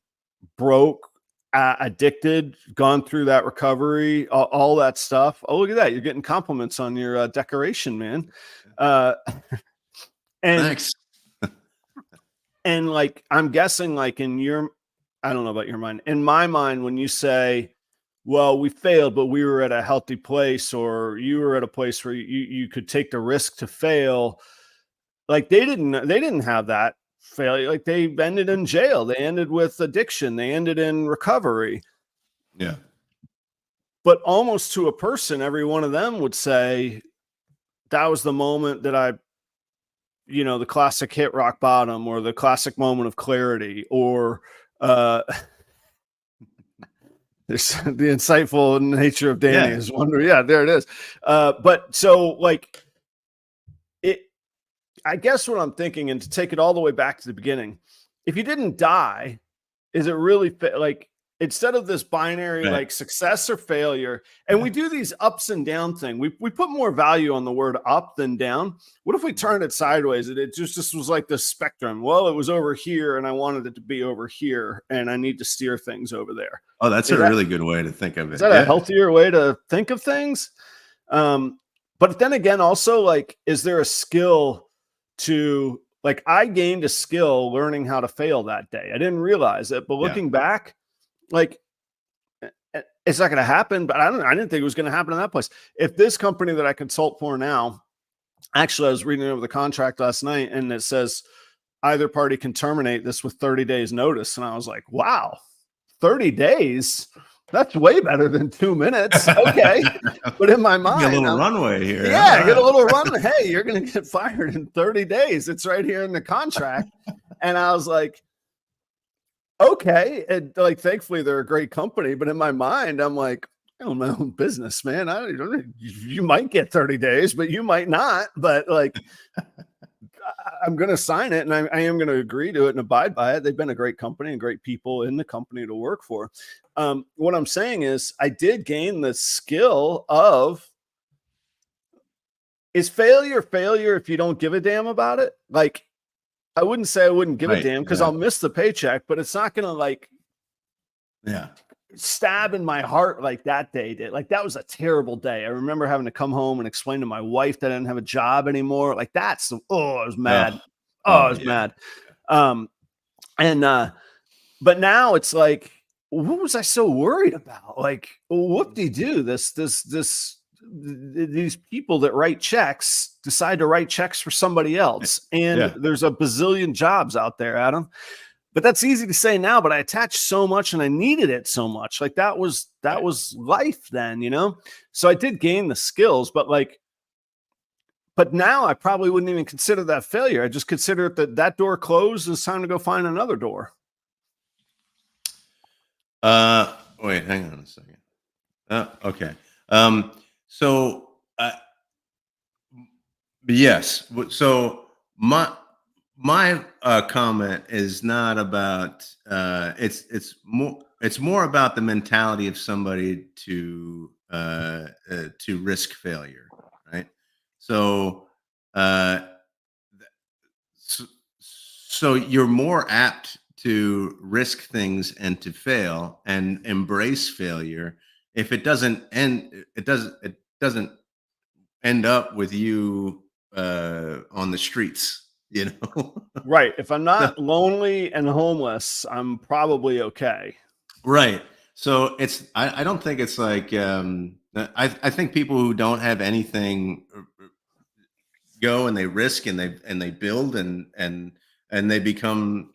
broke, addicted, gone through that recovery, all that stuff. Oh, look at that! You're getting compliments on your decoration, man. Uh, and Thanks. and like I'm guessing, like in your, I don't know about your mind. In my mind, when you say, "Well, we failed, but we were at a healthy place," or "You were at a place where you could take the risk to fail," like they didn't have that failure. Like they ended in jail. They ended with addiction. They ended in recovery. Yeah. But almost to a person, every one of them would say that was the moment that the classic hit rock bottom, or the classic moment of clarity, or uh there's the insightful nature of Danny Yeah. is wonder. Yeah, there it is. But so like it, I guess what I'm thinking, and to take it all the way back to the beginning, if you didn't die, is it really like instead of this binary Right. like success or failure, and Yeah. we do these ups and down thing, we put more value on the word up than down. What if we Mhm. turned it sideways, and it just was like the spectrum? Well, it was over here and I wanted it to be over here, and I need to steer things over there. Oh, that's is a that really good way to think of is it. that a Yeah. healthier way to think of things? um but then again, also, like, is there a skill to, like, I gained a skill learning how to fail that day. I didn't realize it, but Yeah. looking back, like, it's not going to happen. But I didn't think it was going to happen in that place. If this company that I consult for now, actually, I was reading over the contract last night, and it says either party can terminate this with 30 days notice. And I was like, wow, 30 days? That's way better than 2 minutes. Okay. But in my Give you a mind, little runway here, yeah, get huh? a little run. Hey, you're going to get fired in 30 days. It's right here in the contract. And I was like, okay. And like, thankfully, they're a great company. But in my mind, I'm like, I own my own business, man. You might get 30 days, but you might not. But like, I'm going to sign it, and I am going to agree to it and abide by it. They've been a great company and great people in the company to work for. What I'm saying is, I did gain the skill of, is failure if you don't give a damn about it? Like, I wouldn't say I wouldn't give a Right. damn, because Yeah. I'll miss the paycheck, but it's not going to like Yeah. stab in my heart like that day did. Like, that was a terrible day. I remember having to come home and explain to my wife that I didn't have a job anymore. Like, I was mad. Oh. Oh, I Oh, was yeah. mad. Um, and But now it's like, what was I so worried about? Like, whoop-de-doo, these people that write checks decide to write checks for somebody else. And Yeah. there's a bazillion jobs out there, Adam. But that's easy to say now, but I attached so much and I needed it so much. Like, that was Right. life then, you know? So I did gain the skills, but now I probably wouldn't even consider that failure. I just consider it that door closed. It's time to go find another door. Wait, hang on a second. Okay. Um, so, yes. So my comment is not about. It's more about the mentality of somebody to risk failure, right? So, uh, so, so you're more apt to risk things and to fail and embrace failure if it doesn't end up with you on the streets, you know. Right. If I'm So, not lonely and homeless, I'm probably okay. right. So I don't think it's like I think people who don't have anything go and they risk and they build and they become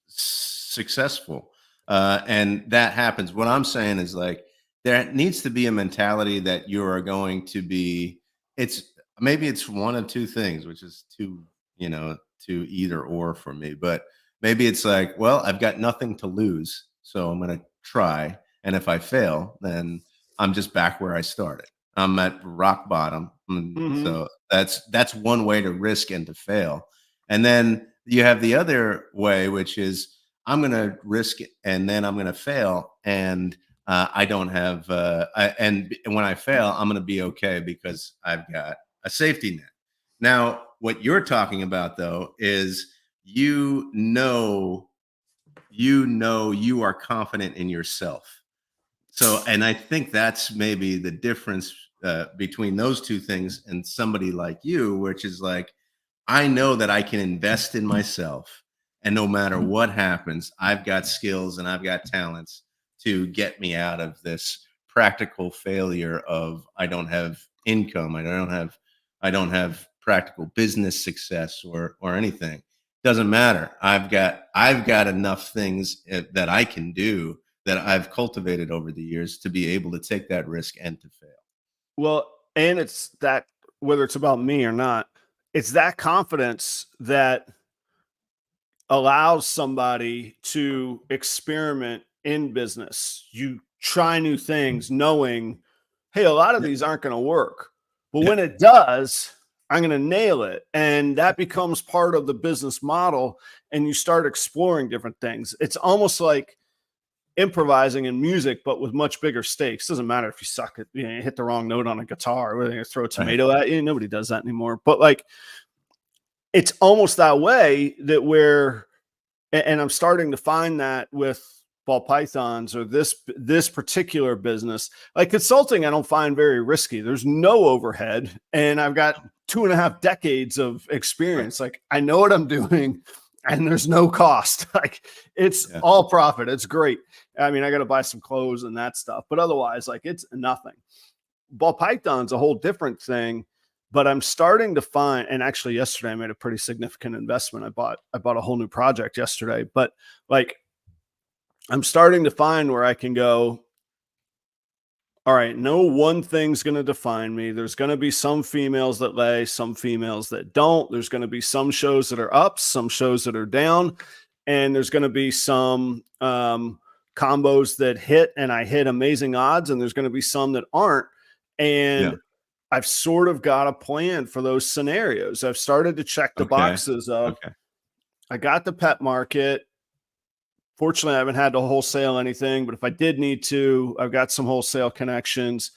successful, and that happens. What I'm saying is, like, there needs to be a mentality that you are going to be, it's maybe it's one of two things, which is to either or for me, but maybe it's like, well, I've got nothing to lose, so I'm going to try. And if I fail, then I'm just back where I started. I'm at rock bottom. Mhm. So that's one way to risk and to fail. And then you have the other way, which is I'm going to risk it and then I'm going to fail. And I don't have, and when I fail, I'm going to be okay because I've got a safety net. Now, what you're talking about though is you are confident in yourself. So, and I think that's maybe the difference between those two things and somebody like you, which is like, I know that I can invest in myself. And no matter what happens, I've got skills and I've got talents to get me out of this practical failure of I don't have income. I don't have practical business success or anything. Doesn't matter. I've got enough things that I can do that I've cultivated over the years to be able to take that risk and to fail. Well, and it's that, whether it's about me or not, it's that confidence that allows somebody to experiment in business. You try new things knowing, hey, a lot of Yeah. these aren't going to work. But Yeah. when it does, I'm going to nail it. And that becomes part of the business model. And you start exploring different things. It's almost like improvising in music, but with much bigger stakes. Doesn't matter if you suck at, you hit the wrong note on a guitar, or you throw a Right. tomato at you. Nobody does that anymore. But like, it's almost that way that and I'm starting to find that with ball pythons or this particular business. Like consulting, I don't find very risky. There's no overhead, and I've got 2.5 decades of Right. experience. Like I know what I'm doing, and there's no cost. Like it's Yeah. all profit. It's great. I mean, I got to buy some clothes and that stuff, but otherwise, like it's nothing. Ball python's a whole different thing. But I'm starting to find, and actually yesterday I made a pretty significant investment. I bought a whole new project yesterday, but like I'm starting to find where I can go, all right, no one thing's going to define me. There's going to be some females that lay, some females that don't. There's going to be some shows that are up, some shows that are down, and there's going to be some combos that hit and I hit amazing odds, and there's going to be some that aren't. Yeah. And I've sort of got a plan for those scenarios. I've started to check the Okay. boxes of, Okay. I got the pet market. Fortunately, I haven't had to wholesale anything, but if I did need to, I've got some wholesale connections,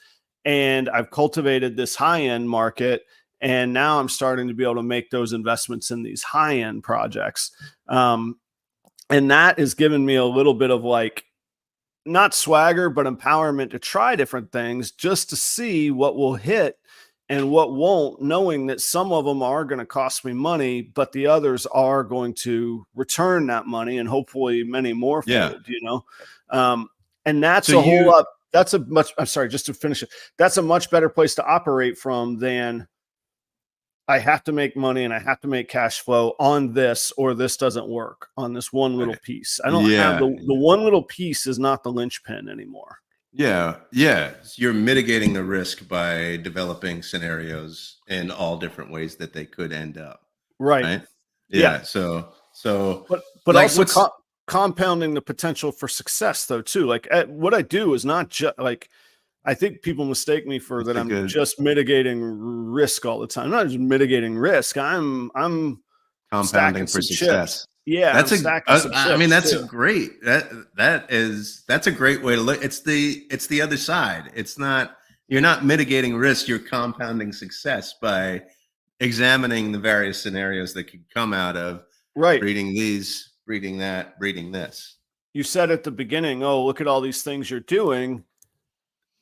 and I've cultivated this high end market. And now I'm starting to be able to make those investments in these high end projects. And that has given me a little bit of like, not swagger, but empowerment to try different things just to see what will hit and what won't, knowing that some of them are going to cost me money, but the others are going to return that money and hopefully many more Yeah. fold, and that's So a whole you lot. That's a much, I'm sorry, just to finish it. That's a much better place to operate from than I have to make money and I have to make cash flow on this, or this doesn't work on this one little right. piece. I don't have Yeah. the one little piece is not the linchpin anymore. Yeah. Yeah. You're mitigating the risk by developing scenarios in all different ways that they could end up. Right. Right. Yeah. Yeah. So But like also what's compounding the potential for success though too. Like what I do is not just like, I think people mistake me for that's that a I'm good just mitigating risk all the time. I'm not just mitigating risk. I'm stacking compounding for some chips. success. Yeah, I'm That's a stacking some I mean chips that's a too. great that's a great way to look. It's the other side. It's not You're not mitigating risk, you're compounding success by examining the various scenarios that could come out of Right. breeding these, breeding that, breeding this. You said at the beginning, oh, look at all these things you're doing.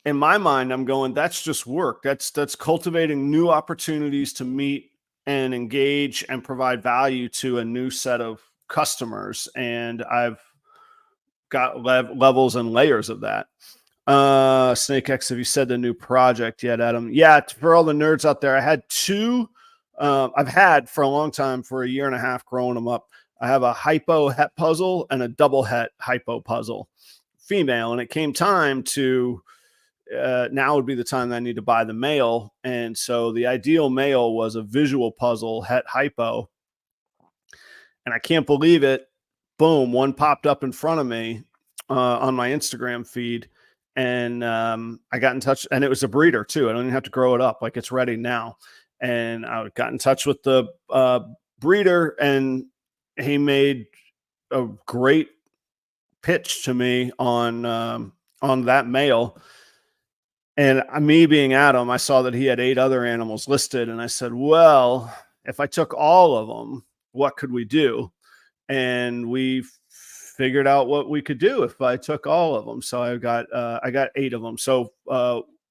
In my mind, I'm going, that's just work. That's cultivating new opportunities to meet and engage and provide value to a new set of customers. And I've got levels and layers of that. Snake X, have you said the new project yet, Adam? Yeah, for all the nerds out there, I had two. I've had for a long time, for a year and a half, growing them up. I have a hypo het puzzle and a double het hypo puzzle, female, and it came time to now would be the time that I need to buy the male. And so the ideal male was a visual puzzle, het hypo. And I can't believe it. Boom, one popped up in front of me. on my Instagram feed, and I got in touch, and it was a breeder too. I don't even have to grow it up; like it's ready now. And I got in touch with the breeder, and he made a great pitch to me on that male. And me being Adam, I saw that he had 8 other animals listed, and I said, "Well, if I took all of them, what could we do?" And we figured out what we could do if I took all of them. So I got 8 of them. So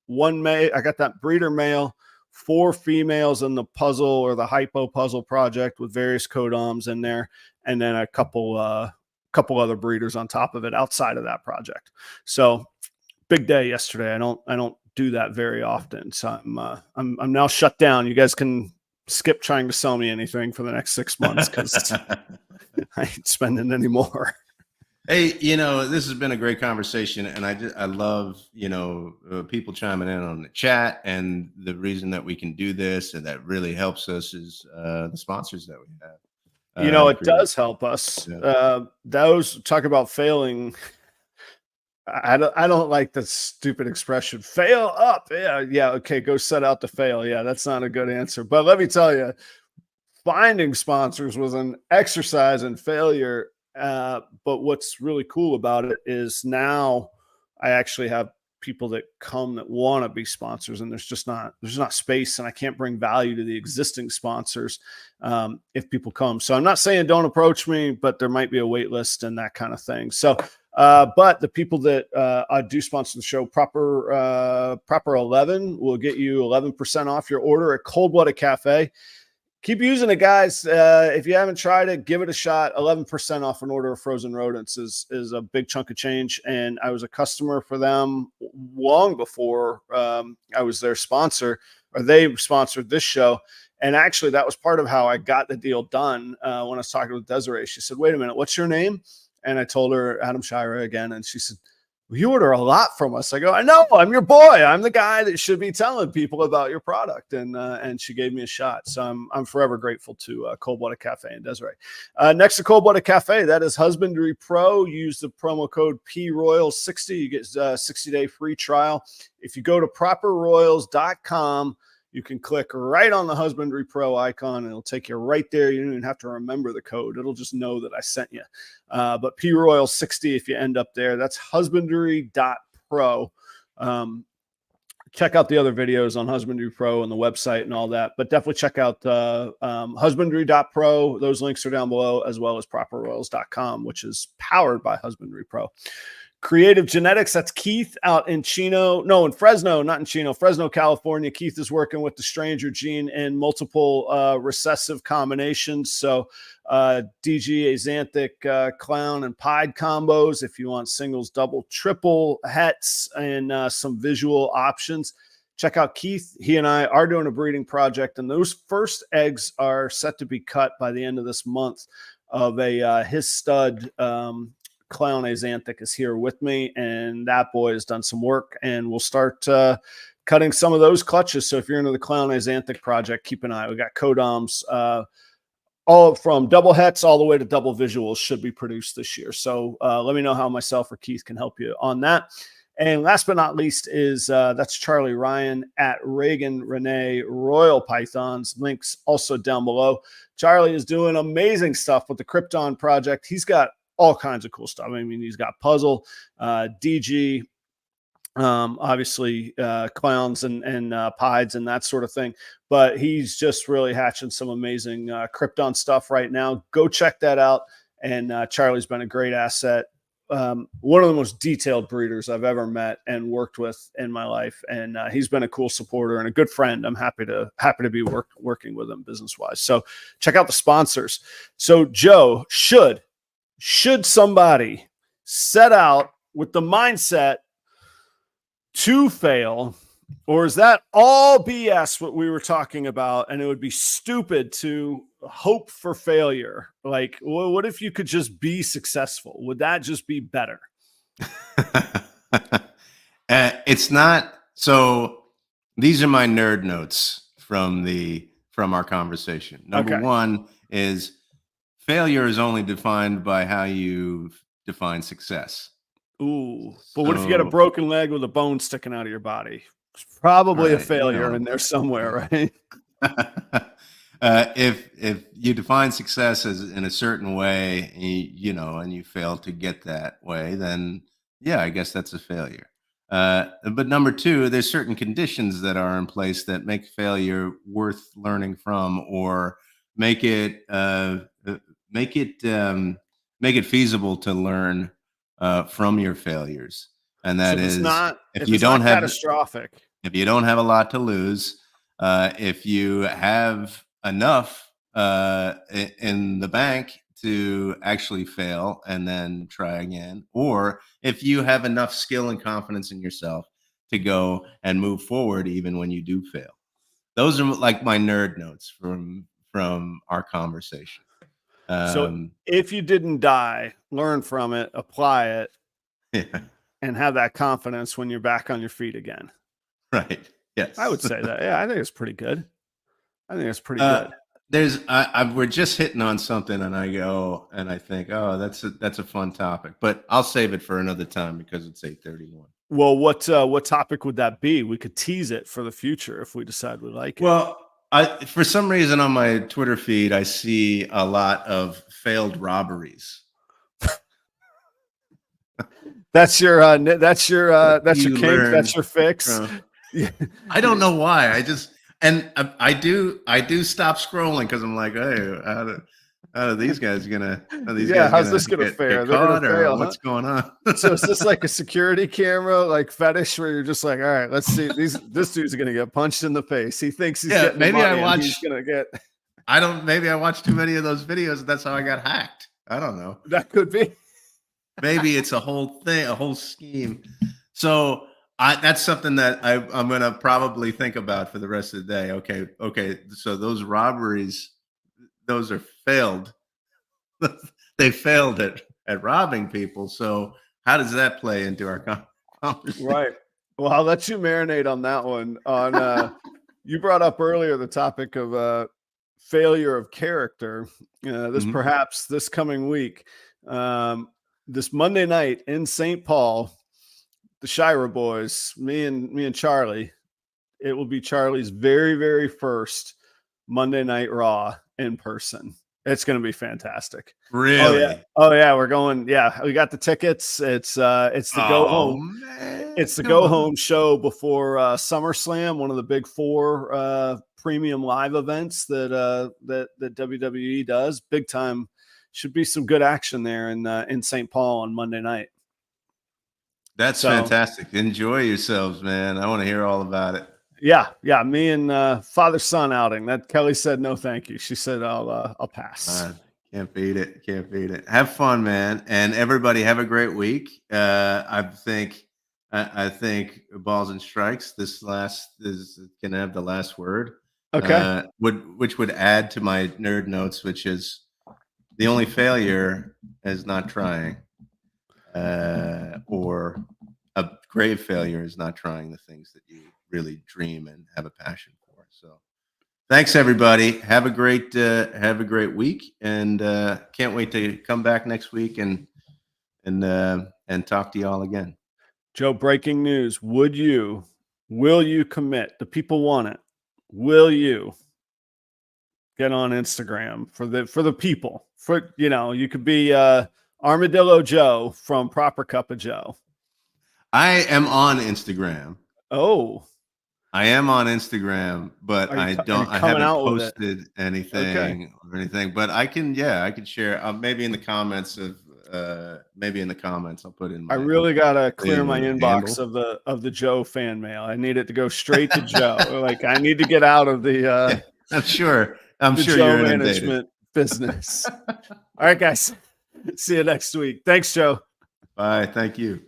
one male, I got that breeder male, 4 females in the puzzle or the hypo puzzle project with various codoms in there, and then a couple other breeders on top of it outside of that project. So big day yesterday. I don't do that very often. So I'm now shut down. You guys can skip trying to sell me anything for the next 6 months because I ain't spending any more. Hey, this has been a great conversation, and I love, people chiming in on the chat. And the reason that we can do this and that really helps us is the sponsors that we have. It does help us. Yeah. Those talk about failing. I don't like the stupid expression fail up. Yeah. Okay. Go set out to fail. Yeah. That's not a good answer, but let me tell you, finding sponsors was an exercise in failure. But what's really cool about it is now I actually have people that come that want to be sponsors, and there's not space, and I can't bring value to the existing sponsors if people come. So I'm not saying don't approach me, but there might be a wait list and that kind of thing. So but the people that I do sponsor the show, Proper 11 will get you 11% off your order at Cold Blooded Cafe. Keep using it, guys. If you haven't tried it, give it a shot. 11% off an order of frozen rodents is a big chunk of change. And I was a customer for them long before I was their sponsor, or they sponsored this show. And actually, that was part of how I got the deal done. When I was talking with Desiree, she said, "Wait a minute, what's your name?" And I told her Adam Shira again, and she said, "Well, you order a lot from us." I go, "I know, I'm your boy. I'm the guy that should be telling people about your product." And she gave me a shot. So I'm forever grateful to Cold Blooded Cafe and Desiree. Next to Cold Blooded Cafe, that is Husbandry Pro. Use the promo code PRoyal60. You get a 60-day free trial. If you go to properroyals.com, you can click right on the Husbandry Pro icon, and it'll take you right there. You don't even have to remember the code. It'll just know that I sent you. But PRoyal60, if you end up there, that's Husbandry.pro. Check out the other videos on Husbandry Pro and the website and all that. But definitely check out Husbandry.pro. Those links are down below, as well as ProperRoyals.com, which is powered by Husbandry Pro. Kreative Genetics, that's Keith out in Fresno, not in Chino, Fresno, California. Keith is working with the stranger gene in multiple recessive combinations. So DG, Axanthic, clown, and pied combos if you want singles, double, triple, hets, and some visual options. Check out Keith. He and I are doing a breeding project, and those first eggs are set to be cut by the end of this month of his stud clown Axanthic is here with me, and that boy has done some work, and we'll start cutting some of those clutches. So if you're into the clown Axanthic project, keep an eye. We got codoms all from double hets all the way to double visuals should be produced this year. So let me know how myself or Keith can help you on that. And last but not least is that's Charlie Ryan at Reagan Renee Royal Pythons. Links also down below. Charlie is doing amazing stuff with the Krypton project. He's got all kinds of cool stuff. I mean, he's got puzzle, DG, obviously clowns and pieds and that sort of thing. But he's just really hatching some amazing Krypton stuff right now. Go check that out. And Charlie's been a great asset. One of the most detailed breeders I've ever met and worked with in my life. And he's been a cool supporter and a good friend. I'm happy to be working with him business-wise. So check out the sponsors. So Joe, should somebody set out with the mindset to fail, or is that all BS what we were talking about, and it would be stupid to hope for failure? Like, well, what if you could just be successful? Would that just be better? It's not. So these are my nerd notes from our conversation. Number one is failure is only defined by how you define success. Ooh, but what if you got a broken leg with a bone sticking out of your body? It's probably a failure in there somewhere, right? If you define success as in a certain way, and you fail to get that way, then yeah, I guess that's a failure. But number two, there's certain conditions that are in place that make failure worth learning from, or make it make it make it feasible to learn from your failures. And that is, if you don't have catastrophic, if you don't have a lot to lose, if you have enough in the bank to actually fail and then try again, or if you have enough skill and confidence in yourself to go and move forward even when you do fail. Those are like my nerd notes from our conversation. So if you didn't die, learn from it, apply it, and have that confidence when you're back on your feet again. Right. Yes. I would say that. Yeah, I think it's pretty good. Good. We're just hitting on something, and I think, oh, that's a fun topic, but I'll save it for another time because it's 8:31. Well, what topic would that be? We could tease it for the future if we decide we like it. Well, for some reason on my Twitter feed, I see a lot of failed robberies. That's your kink. That's your fix. I don't know why. I do stop scrolling because I'm like, hey, how are these guys gonna? How's this gonna fare? They're gonna fail. What's going on? So is this like a security camera, like fetish, where you're just like, all right, let's see. This dude's gonna get punched in the face. He thinks he's getting maybe money I watch. He's gonna get. Maybe I watched too many of those videos, and that's how I got hacked. I don't know. That could be. Maybe it's a whole thing, a whole scheme. So that's something that I'm going to probably think about for the rest of the day. Okay. So those robberies, those are failed. They failed at robbing people. So how does that play into our conversation? Right. Well, I'll let you marinate on that one. You brought up earlier the topic of failure of character. Perhaps this coming week. This Monday night in St. Paul, the Shira boys, me and Charlie, it will be Charlie's very, very first Monday Night Raw in person. It's going to be fantastic. Really? Oh yeah. We're going. Yeah, we got the tickets. It's the go home. Man. It's the go home show before SummerSlam, one of the big four premium live events that WWE does. Big time. Should be some good action there in St. Paul on Monday night. That's fantastic. Enjoy yourselves, man. I want to hear all about it. Yeah. Me and father-son outing. That Kelly said no, thank you. She said I'll pass. Can't beat it. Have fun, man, and everybody have a great week. I think Balls and Strikes. This last is gonna have the last word. Okay. Which would add to my nerd notes, which is. The only failure is not trying, or a grave failure is not trying the things that you really dream and have a passion for. So, thanks everybody. Have a great week, and can't wait to come back next week and talk to you all again. Joe, breaking news: will you commit? The people want it. Will you get on Instagram for the people? You could be Armadillo Joe from Proper Cup of Joe. I am on Instagram. Oh, I am on Instagram, but I haven't posted anything or anything. But I can share. Maybe in the comments I'll put in. I really gotta clear my inbox of the Joe fan mail. I need it to go straight to Joe. Like I need to get out of the. I'm sure Joe you're management business. All right, guys. See you next week. Thanks, Joe. Bye. Thank you.